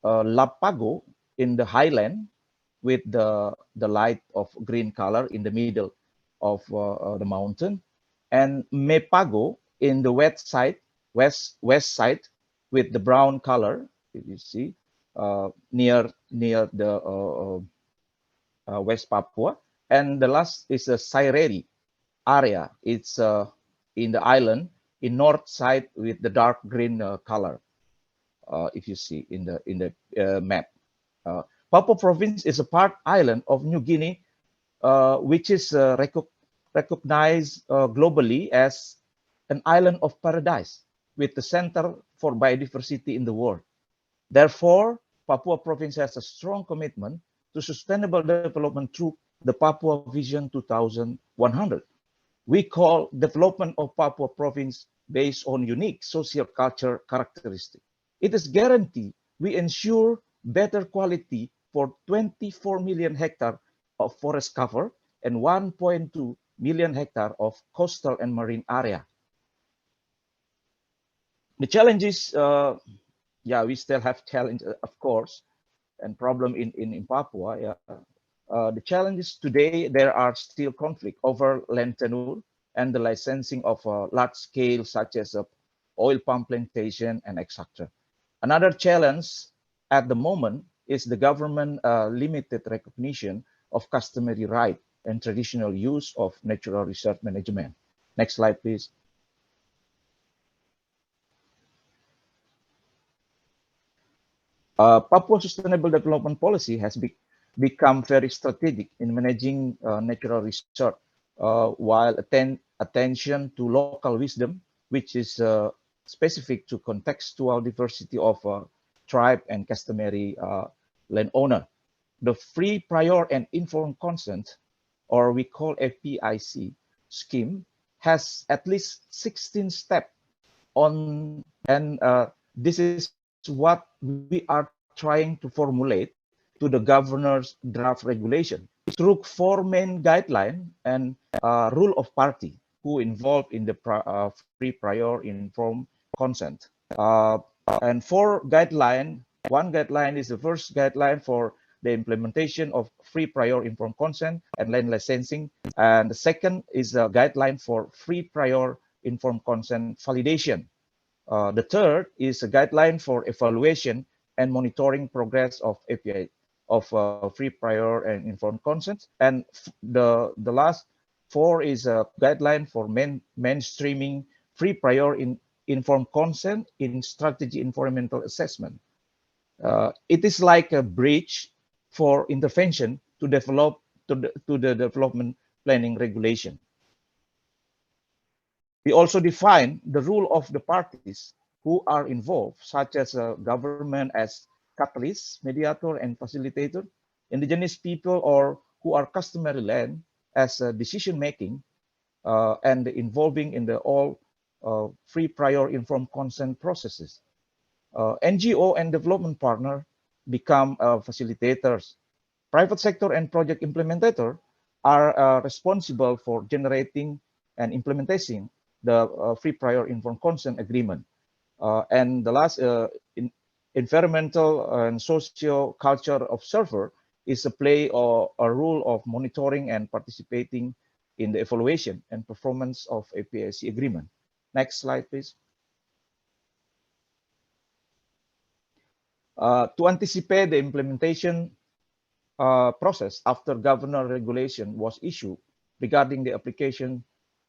Lapago in the highland with the light of green color in the middle of the mountain, and Mepago in the west side with the brown color. You see near the West Papua, and the last is a Saireri area. It's in the island in north side with the dark green color. If you see in the map, Papua province is a part island of New Guinea, which is recognized globally as an island of paradise with the center for biodiversity in the world. Therefore, Papua province has a strong commitment to sustainable development through the Papua Vision 2100. We call development of Papua province based on unique social culture characteristics. It is guaranteed we ensure better quality for 24 million hectares of forest cover and 1.2 million hectares of coastal and marine area. The challenges, we still have challenge, of course, and problem in Papua. The challenges today, there are still conflict over land tenure and the licensing of large scale such as oil palm plantation and etc. Another challenge at the moment is the government limited recognition of customary right and traditional use of natural resource management. Next slide, please. Papua Sustainable Development Policy has become very strategic in managing natural resource while attention to local wisdom, which is specific to contextual diversity of tribe and customary landowner. The free, prior, and informed consent, or we call FPIC scheme, has at least 16 steps on, and this is what we are trying to formulate to the governor's draft regulation through 4 main guidelines and rule of party who involved in the free, prior, informed consent. And 4 guidelines. One guideline is the first guideline for the implementation of free, prior, informed consent and land licensing. And the second is a guideline for free, prior, informed consent validation. The third is a guideline for evaluation and monitoring progress of API of free, prior, and informed consent. And the last 4 is a guideline for mainstreaming free, prior, informed consent in strategy environmental assessment. It is like a bridge for intervention to develop to the development planning regulation. We also define the role of the parties who are involved, such as government as catalyst, mediator, and facilitator, indigenous people or who are customary land as decision-making, and involving in the all free, prior, informed consent processes. NGO and development partner become facilitators. Private sector and project implementator are responsible for generating and implementing the free, prior, informed consent agreement. And the last, environmental and socio-culture observer is a play or a role of monitoring and participating in the evaluation and performance of APIC agreement. Next slide, please. To anticipate the implementation process after governor regulation was issued regarding the application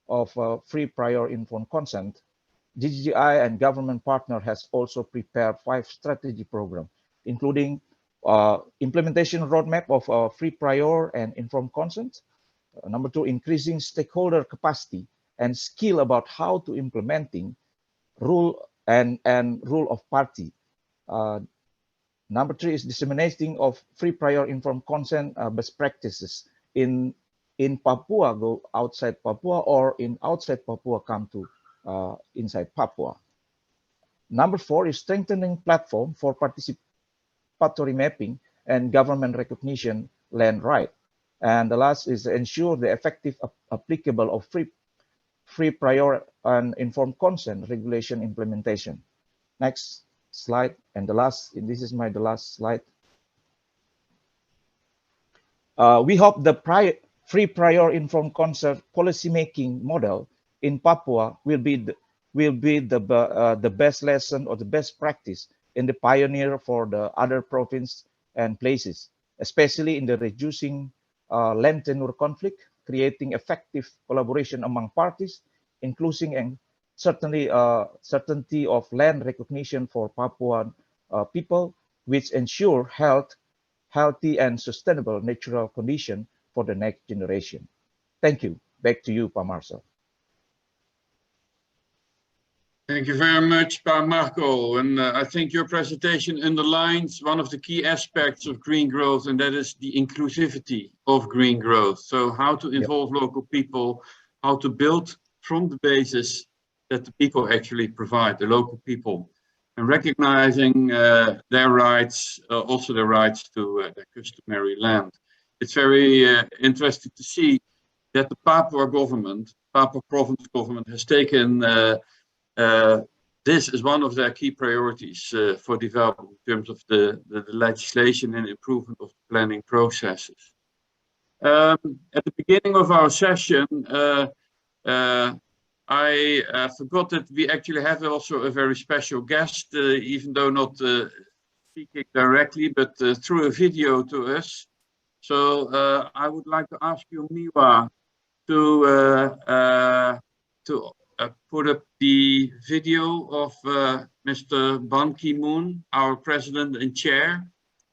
of free, prior, informed consent, GGGI and government partner has also prepared 5 strategy programs, including implementation roadmap of free, prior, and informed consent. Number 2, increasing stakeholder capacity and skill about how to implementing rule and rule of party. Number 3 is disseminating of free, prior, informed consent best practices in Papua, go outside Papua, or in outside Papua, come to inside Papua. Number 4 is strengthening platform for participatory mapping and government recognition land right. And the last is ensure the effective applicable of free, prior, and informed consent regulation implementation. Next slide, and the last, this is the last slide. We hope the free, prior, informed consent policymaking model in Papua will be the best lesson or the best practice in the pioneer for the other provinces and places, especially in the reducing land tenure conflict, creating effective collaboration among parties, including and certainly certainty of land recognition for Papuan people, which ensure healthy and sustainable natural condition for the next generation. Thank you. Back to you, Pa Marcel. Thank you very much, Pa Marco. And I think your presentation underlines one of the key aspects of green growth, and that is the inclusivity of green growth. So how to involve local people, how to build from the basis that the people actually provide, the local people, and recognizing their rights, also their rights to their customary land. It's very interesting to see that the Papua government, Papua province government, has taken this is one of their key priorities for development in terms of the legislation and improvement of the planning processes. At the beginning of our session, I forgot that we actually have also a very special guest, even though not speaking directly, but through a video to us. So I would like to ask you, Miwa, to put up the video of Mr. Ban Ki-moon, our president and chair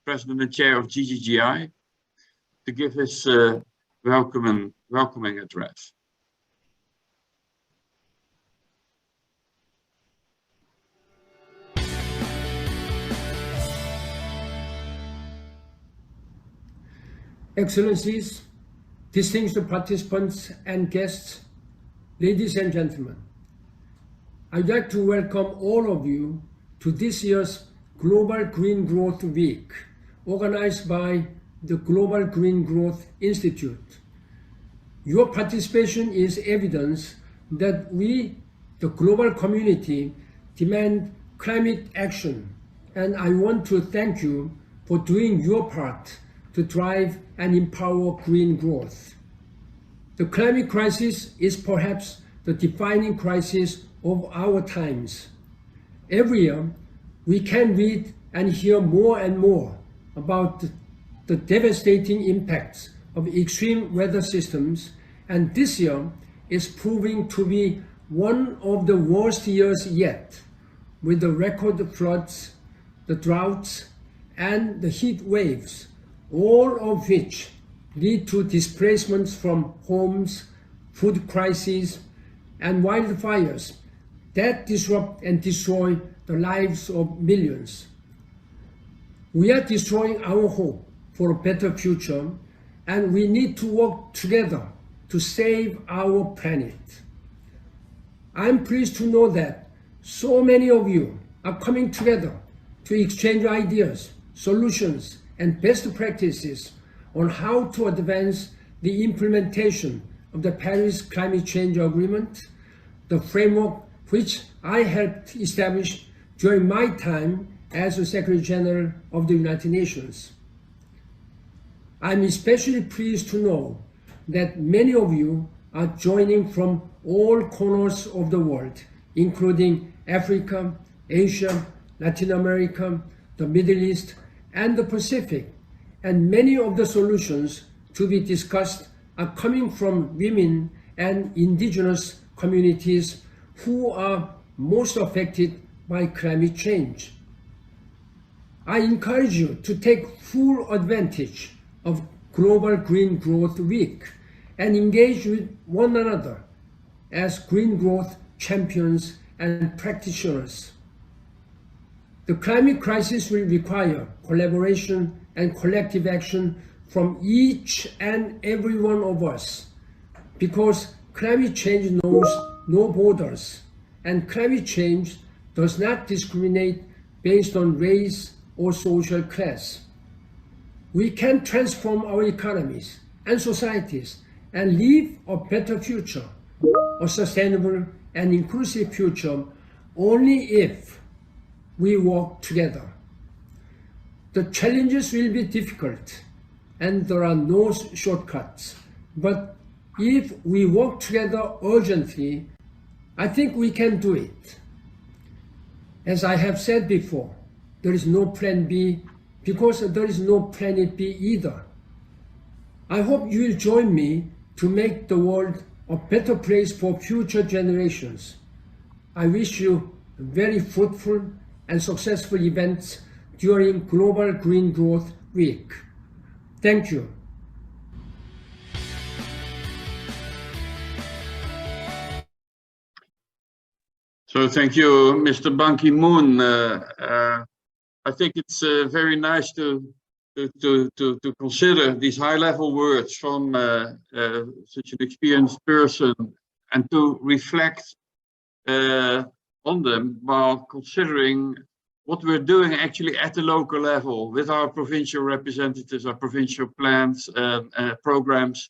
of GGGI, to give his welcome welcoming address. Excellencies, distinguished participants and guests, ladies and gentlemen, I'd like to welcome all of you to this year's Global Green Growth Week, organized by the Global Green Growth Institute. Your participation is evidence that we, the global community, demand climate action, and I want to thank you for doing your part to drive and empower green growth. The climate crisis is perhaps the defining crisis of our times. Every year, we can read and hear more and more about the devastating impacts of extreme weather systems, and this year is proving to be one of the worst years yet, with the record floods, the droughts, and the heat waves, all of which lead to displacements from homes, food crises, and wildfires that disrupt and destroy the lives of millions. We are destroying our hope for a better future, and we need to work together to save our planet. I'm pleased to know that so many of you are coming together to exchange ideas, solutions, and best practices on how to advance the implementation of the Paris Climate Change Agreement, the framework which I helped establish during my time as the Secretary General of the United Nations. I'm especially pleased to know that many of you are joining from all corners of the world, including Africa, Asia, Latin America, the Middle East, and the Pacific, and many of the solutions to be discussed are coming from women and indigenous communities who are most affected by climate change. I encourage you to take full advantage of Global Green Growth Week and engage with one another as green growth champions and practitioners. The climate crisis will require collaboration and collective action from each and every one of us, because climate change knows no borders, and climate change does not discriminate based on race or social class. We can transform our economies and societies and leave a better future, a sustainable and inclusive future, only if we work together. The challenges will be difficult and there are no shortcuts, but if we work together urgently, I think we can do it. As I have said before, there is no plan B because there is no planet B either. I hope you will join me to make the world a better place for future generations. I wish you very fruitful and successful events during Global Green Growth Week. Thank you. So thank you, Mr. Ban Ki-moon. I think it's very nice to consider these high-level words from such an experienced person and to reflect on them while considering what we're doing actually at the local level with our provincial representatives, our provincial plans, programs,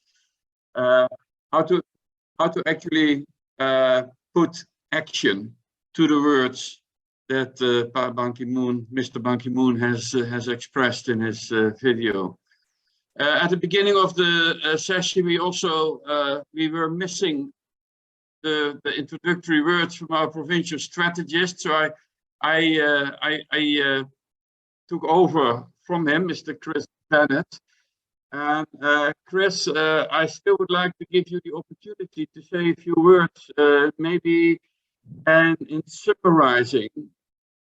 how to actually put action to the words that Mr. Ban Ki-moon has expressed in his video. At the beginning of the session, we were missing the introductory words from our provincial strategist, so I took over from him, Mr. Chris Bennett. And Chris, I still would like to give you the opportunity to say a few words, maybe, and in summarizing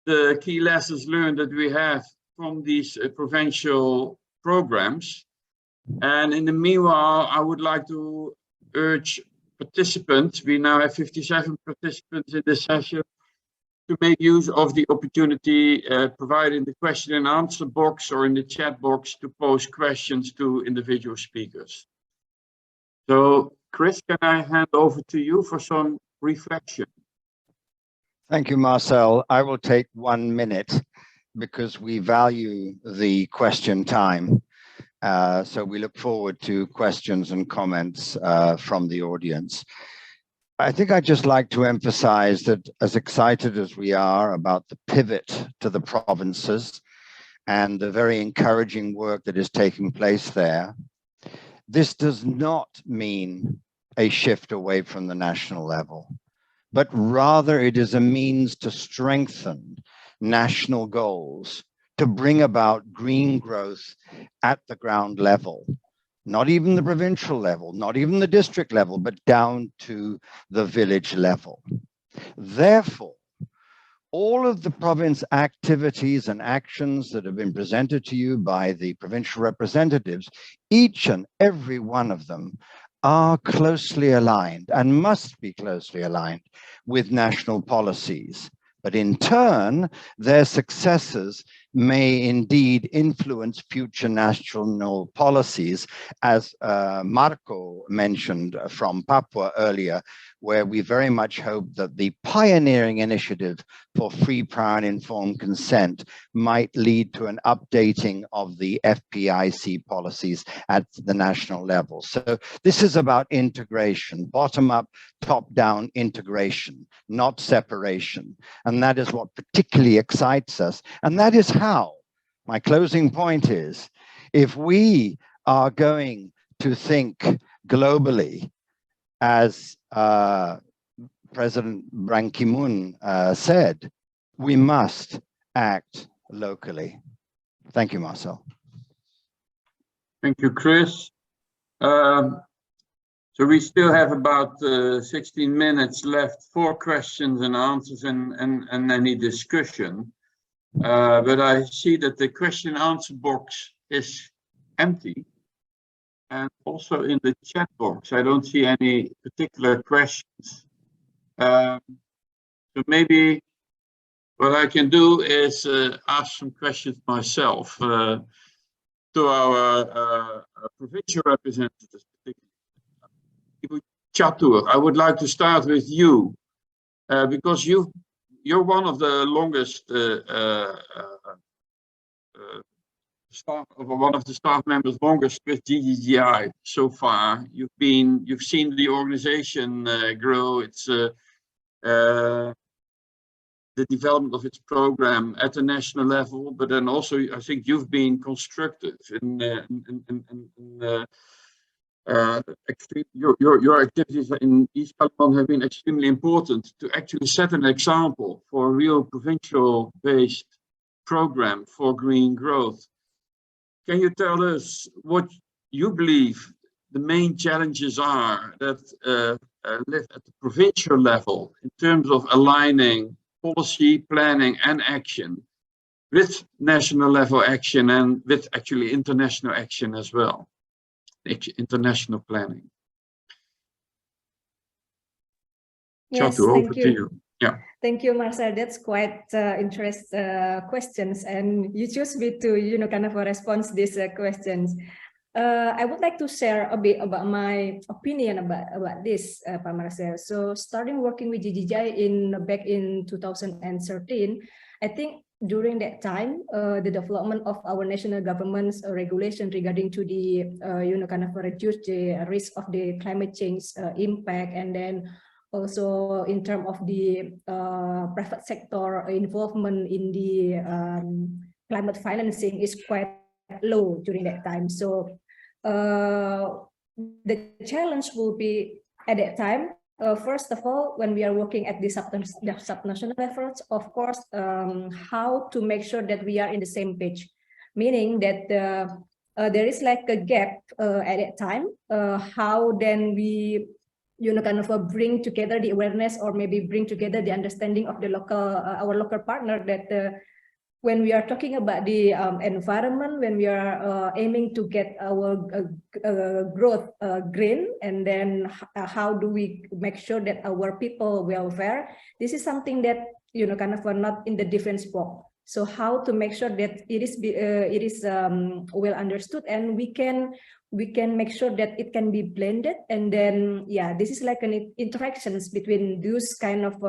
the key lessons learned that we have from these provincial programs. And in the meanwhile, I would like to urge participants, we now have 57 participants in this session, to make use of the opportunity provided in the question and answer box or in the chat box to pose questions to individual speakers. So, Chris, can I hand over to you for some reflection? Thank you, Marcel. I will take 1 minute because we value the question time. So we look forward to questions and comments from the audience. I think I'd just like to emphasize that as excited as we are about the pivot to the provinces and the very encouraging work that is taking place there, this does not mean a shift away from the national level, but rather it is a means to strengthen national goals, to bring about green growth at the ground level. Not even the provincial level, not even the district level, but down to the village level. Therefore, all of the province activities and actions that have been presented to you by the provincial representatives, each and every one of them are closely aligned and must be closely aligned with national policies. But in turn, their successes may indeed influence future national policies, as Marco mentioned from Papua earlier, where we very much hope that the pioneering initiative for free, prior and informed consent might lead to an updating of the FPIC policies at the national level. So this is about integration, bottom-up, top-down integration, not separation. And that is what particularly excites us. And that is how, my closing point is, if we are going to think globally, as President Ban Ki-moon said, we must act locally. Thank you, Marcel. Thank you, Chris. So we still have about 16 minutes left for questions and answers and any discussion. But I see that the question and answer box is empty. And also in the chat box, I don't see any particular questions. So maybe what I can do is ask some questions myself to our provincial representatives. Chatur, I would like to start with you because you're one of the longest one of the staff members longest with GGGI so far. You've seen the organization grow. It's the development of its program at the national level, but then also I think you've been constructive in your activities in East Kalimantan have been extremely important to actually set an example for a real provincial-based program for green growth. Can you tell us what you believe the main challenges are that live at the provincial level in terms of aligning policy, planning and action with national level action and with actually international action as well? International planning. Yes, Chatur, thank over you. to you. Yeah. Thank you, Marcel. That's quite interesting questions, and you choose me to, kind of respond to these questions. I would like to share a bit about my opinion about this, Pak Marcel. So, starting working with GGGI back in 2013, I think during that time, the development of our national government's regulation regarding to the, kind of reduce the risk of the climate change impact, and then also in terms of the private sector involvement in the climate financing is quite low during that time. So the challenge will be at that time, first of all, when we are working at the subnational levels, of course, how to make sure that we are in the same page, meaning that there is like a gap at that time. How then we kind of bring together the awareness, or maybe bring together the understanding of the local our local partner, that when we are talking about the environment, when we are aiming to get our growth green, and then how do we make sure that our people welfare, this is something that, you know, kind of not in the different spot. So how to make sure that it is well understood, and we can make sure that it can be blended. And then, yeah, this is like an interactions between those kind of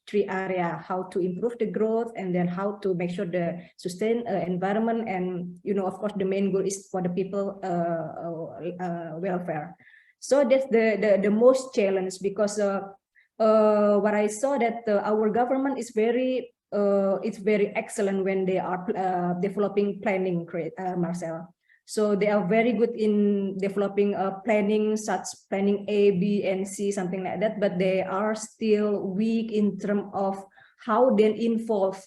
three area: how to improve the growth, and then how to make sure the sustain environment, and, you know, of course, the main goal is for the people welfare. So that's the most challenge, because what I saw that our government is very it's very excellent when they are developing planning, Marcel. So they are very good in developing planning, such planning A, B, and C, something like that. But they are still weak in terms of how they involve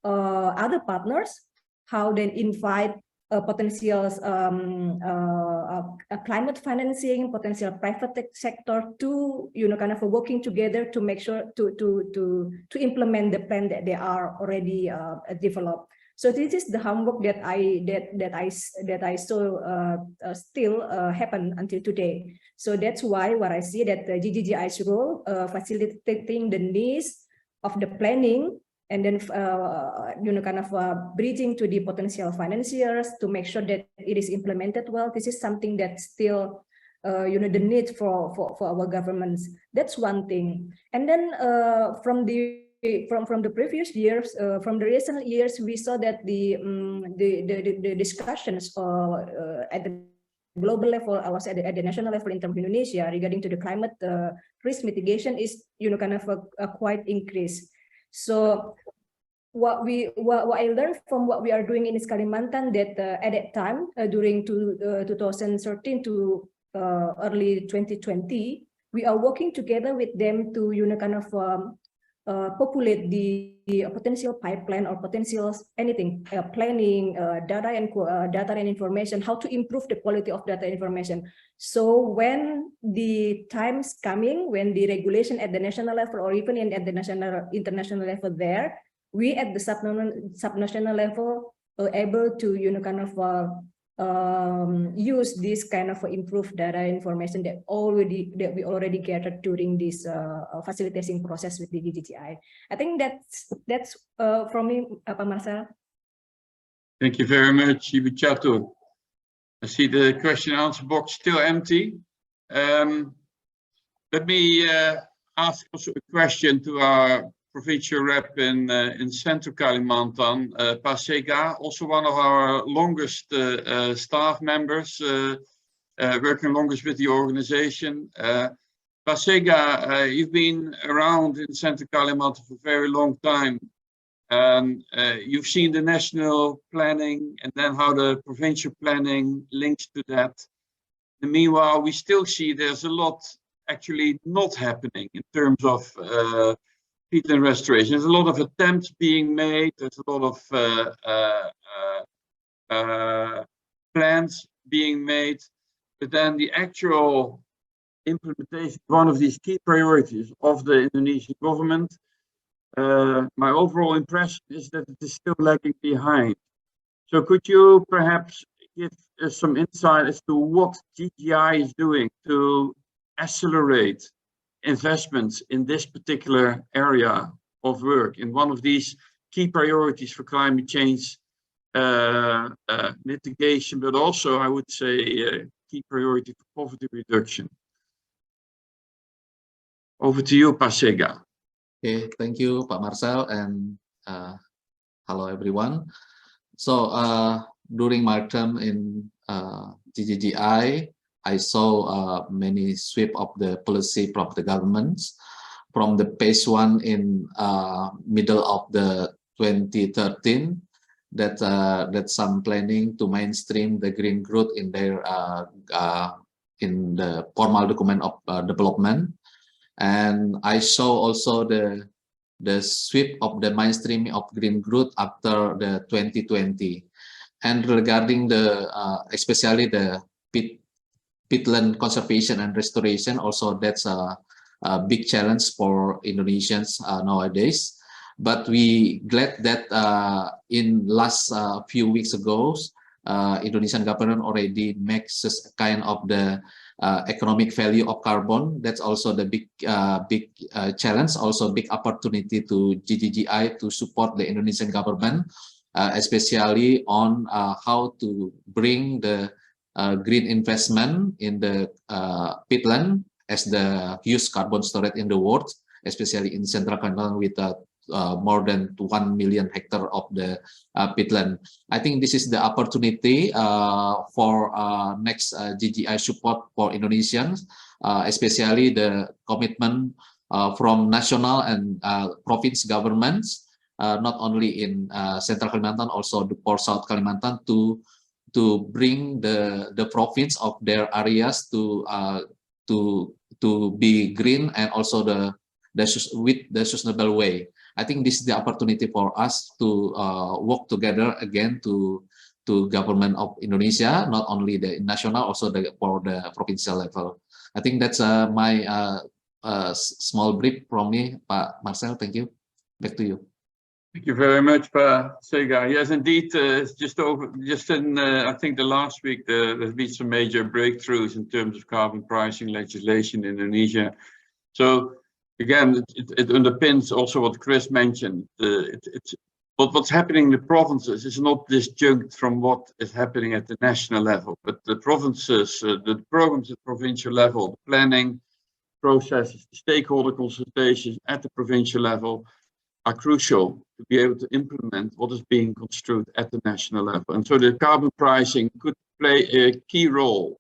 other partners, how they invite potential climate financing, potential private sector to, you know, kind of working together to make sure to implement the plan that they are already developed. So this is the homework that I saw still happen until today. So that's why what I see that the GGGI's role facilitating the needs of the planning, and then you know, kind of bridging to the potential financiers to make sure that it is implemented well. This is something that still you know, the need for our governments. That's one thing. And then from the previous years, from the recent years, we saw that the discussions at the global level, I was at the national level in terms of Indonesia regarding to the climate risk mitigation is, you know, kind of a quite increase. So what I learned from what we are doing in Kalimantan, that at that time during 2013 to early 2020, we are working together with them to, you know, kind of populate the potential pipeline or potential anything, planning, data and information, how to improve the quality of data information. So when the time's coming, when the regulation at the national level or even at the international level there, we at the subnational level are able to, you know, kind of use this kind of improved data information that we already gathered during this facilitating process with the GGGI. I think that's from me, Pak Marcel. Thank you very much, Ibu Catur. I see the question and answer box still empty. Let me ask also a question to our provincial rep in Central Kalimantan, Pak Sega, also one of our longest staff members, working longest with the organization. Pak Sega, you've been around in Central Kalimantan for a very long time. You've seen the national planning and then how the provincial planning links to that. And meanwhile, we still see there's a lot actually not happening in terms of peatland restoration. There's a lot of attempts being made. There's a lot of plans being made, but then the actual implementation, one of these key priorities of the Indonesian government, my overall impression is that it is still lagging behind. So could you perhaps give us some insight as to what GGI is doing to accelerate investments in this particular area of work, in one of these key priorities for climate change mitigation, but also, I would say, key priority for poverty reduction? Over to you, Pak Sega. Okay, thank you, Pak Marcel, and hello everyone. So during my term in GGGI, I saw many sweep of the policy from the governments, from the phase one in middle of the 2013, that some planning to mainstream the green growth in their in the formal document of development, and I saw also the sweep of the mainstreaming of green growth after the 2020, and regarding the especially the peatland conservation and restoration, also that's a big challenge for Indonesians nowadays. but we glad that in last few weeks ago, Indonesian government already makes this kind of the economic value of carbon. That's also the big challenge, also big opportunity to GGGI to support the Indonesian government, especially on how to bring the green investment in the peatland as the huge carbon storage in the world, especially in Central Kalimantan with more than 1 million hectare of the peatland. I think this is the opportunity for next GGI support for Indonesians, especially the commitment from national and province governments, not only in Central Kalimantan, also for South Kalimantan, to bring the province of their areas to be green and also with the sustainable way. I think this is the opportunity for us to work together again to government of Indonesia, not only the national, also for the provincial level. I think that's my small brief from me, Pak Marcel. Thank you. Back to you. Thank you very much, Pak Sega. Yes, indeed, just in I think the last week there's been some major breakthroughs in terms of carbon pricing legislation in Indonesia. So again, it underpins also what Chris mentioned. But what's happening in the provinces is not disjunct from what is happening at the national level, but the provinces, the programs at provincial level, the planning processes, the stakeholder consultations at the provincial level are crucial to be able to implement what is being construed at the national level. And so the carbon pricing could play a key role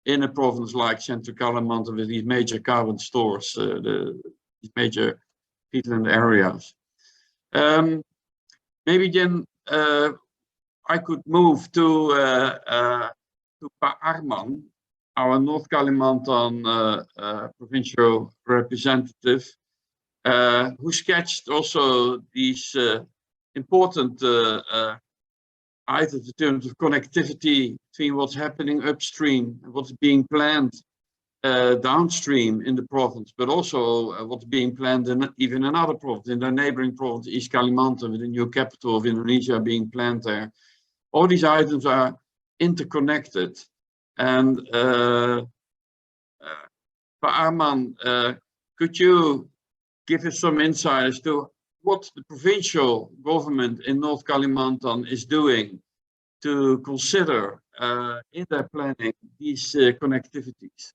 in a province like Central Kalimantan with these major carbon stores, these major peatland areas. Maybe then I could move to Pak Arman, our North Kalimantan provincial representative, who sketched also these important items in terms of connectivity between what's happening upstream and what's being planned downstream in the province, but also what's being planned even in other provinces, in the neighboring province, East Kalimantan, with the new capital of Indonesia being planned there. All these items are interconnected. And Pak Arman, could you give us some insight as to what the provincial government in North Kalimantan is doing to consider in their planning these connectivities?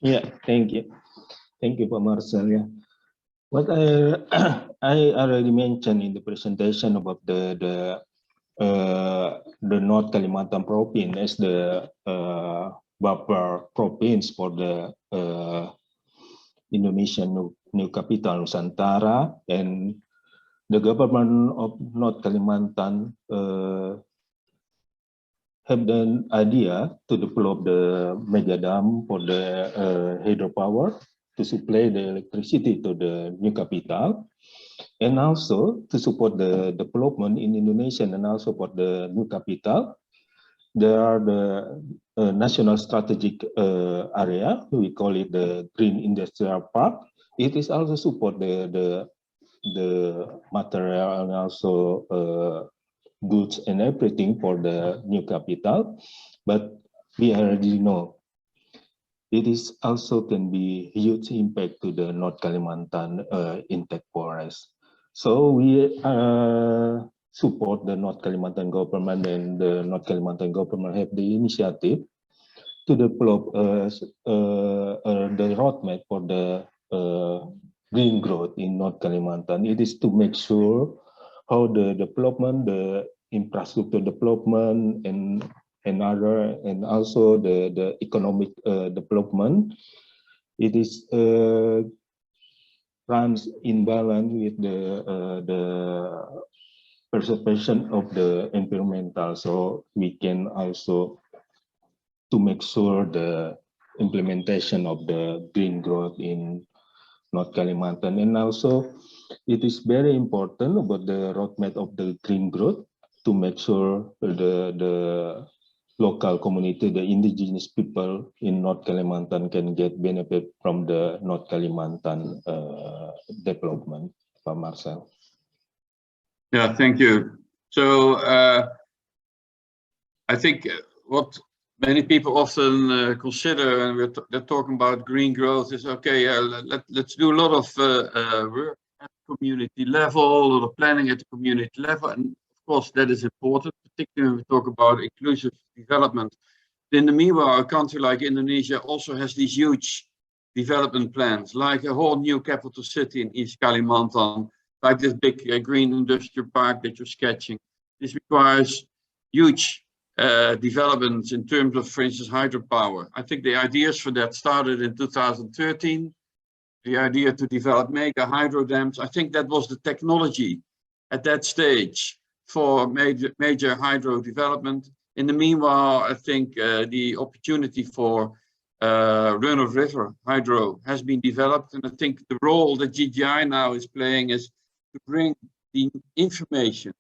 Yeah, thank you. Thank you, Pak Marcel. Yeah. What I already mentioned in the presentation about the North Kalimantan province as the buffer province for the Indonesian new capital Nusantara, and the government of North Kalimantan have the idea to develop the mega dam for the hydropower to supply the electricity to the new capital, and also to support the development in Indonesia and also for the new capital. There are the national strategic area, we call it the Green Industrial Park. It is also support the material and also goods and everything for the new capital, but we already know it is also can be huge impact to the North Kalimantan intact forest. So we support the North Kalimantan government, and the North Kalimantan government have the initiative to develop the roadmap for the green growth in North Kalimantan. It is to make sure how the development, the infrastructure development, and also the economic development, it is runs in balance with the preservation of the environmental. So we can also to make sure the implementation of the green growth in North Kalimantan. And also it is very important about the roadmap of the green growth to make sure the local community, the indigenous people in North Kalimantan can get benefit from the North Kalimantan development. Pak Marcel. Yeah, thank you. So I think what many people often consider when they're talking about green growth is, okay, let's do a lot of work at the community level, a lot of planning at the community level, and of course that is important, particularly when we talk about inclusive development. In the meanwhile, a country like Indonesia also has these huge development plans, like a whole new capital city in East Kalimantan, like this big green industrial park that you're sketching. This requires huge developments in terms of, for instance, hydropower. I think the ideas for that started in 2013. The idea to develop mega hydro dams. I think that was the technology at that stage for major hydro development. In the meanwhile, I think the opportunity for run-of-river hydro has been developed, and I think the role that GGGI now is playing is to bring the information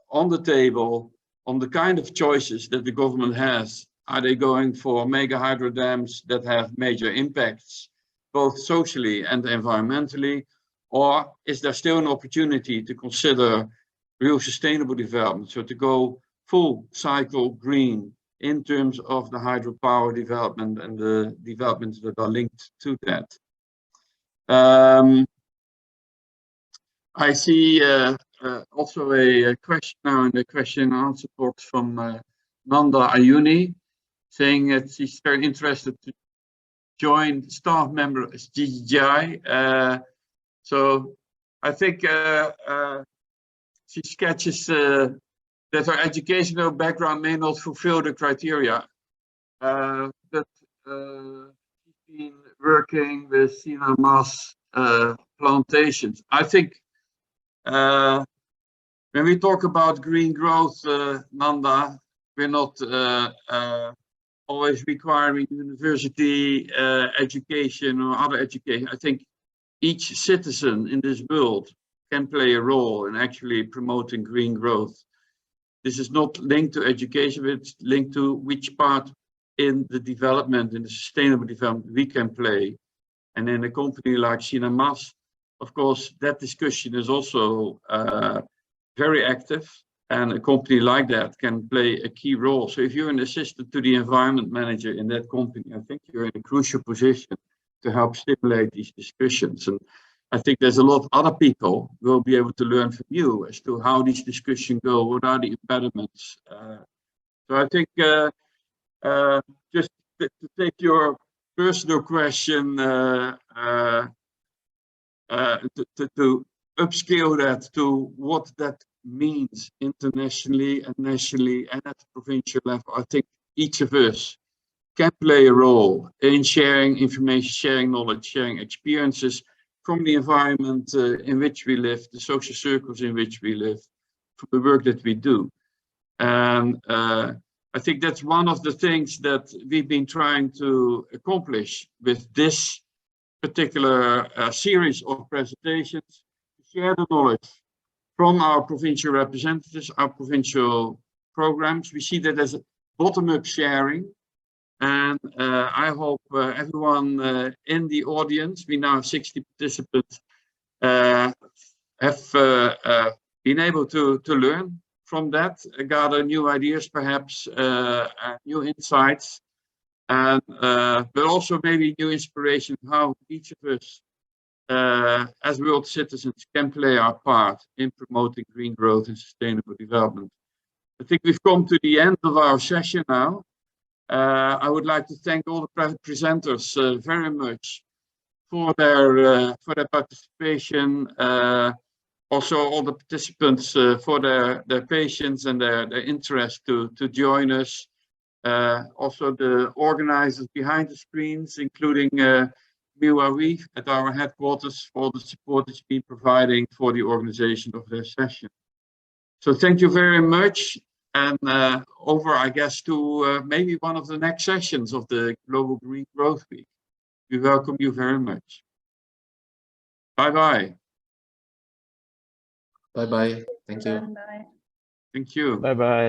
on the table on the kind of choices that the government has. Are they going for mega hydro dams that have major impacts, both socially and environmentally, or is there still an opportunity to consider real sustainable development, so to go full cycle green in terms of the hydropower development and the developments that are linked to that. I see also a question now in the question and answer box from Nanda Ayuni, saying that she's very interested to join staff member as GGGI. So I think she sketches that her educational background may not fulfill the criteria. But she's been working with Sina Mas plantations. I think when we talk about green growth, Nanda, we're not always requiring university education or other education. I think each citizen in this world can play a role in actually promoting green growth. This is not linked to education, but it's linked to which part in the development, in the sustainable development we can play. And in a company like Sina Mas, of course, that discussion is also very active, and a company like that can play a key role. So if you're an assistant to the environment manager in that company, I think you're in a crucial position to help stimulate these discussions. And I think there's a lot of other people who will be able to learn from you as to how these discussions go, what are the impediments. So I think just to take your personal question, to upscale that to what that means internationally and nationally and at the provincial level, I think each of us can play a role in sharing information, sharing knowledge, sharing experiences from the environment in which we live, the social circles in which we live, from the work that we do. And I think that's one of the things that we've been trying to accomplish with this particular series of presentations, to share the knowledge from our provincial representatives, our provincial programs. We see that as a bottom-up sharing. And I hope everyone in the audience, we now have 60 participants, have been able to learn from that, gather new ideas, perhaps new insights, and but also maybe new inspiration how each of us as world citizens can play our part in promoting green growth and sustainable development. I think we've come to the end of our session now. I would like to thank all the presenters very much for their participation. Also, all the participants for their patience and their interest to join us. Also, the organizers behind the screens, including Miwawi at our headquarters, for the support it's been providing for the organization of their session. So thank you very much. And over, I guess, to maybe one of the next sessions of the Global Green Growth Week. We welcome you very much. Bye-bye. Bye-bye. Thank you. Bye. Thank you. Bye-bye.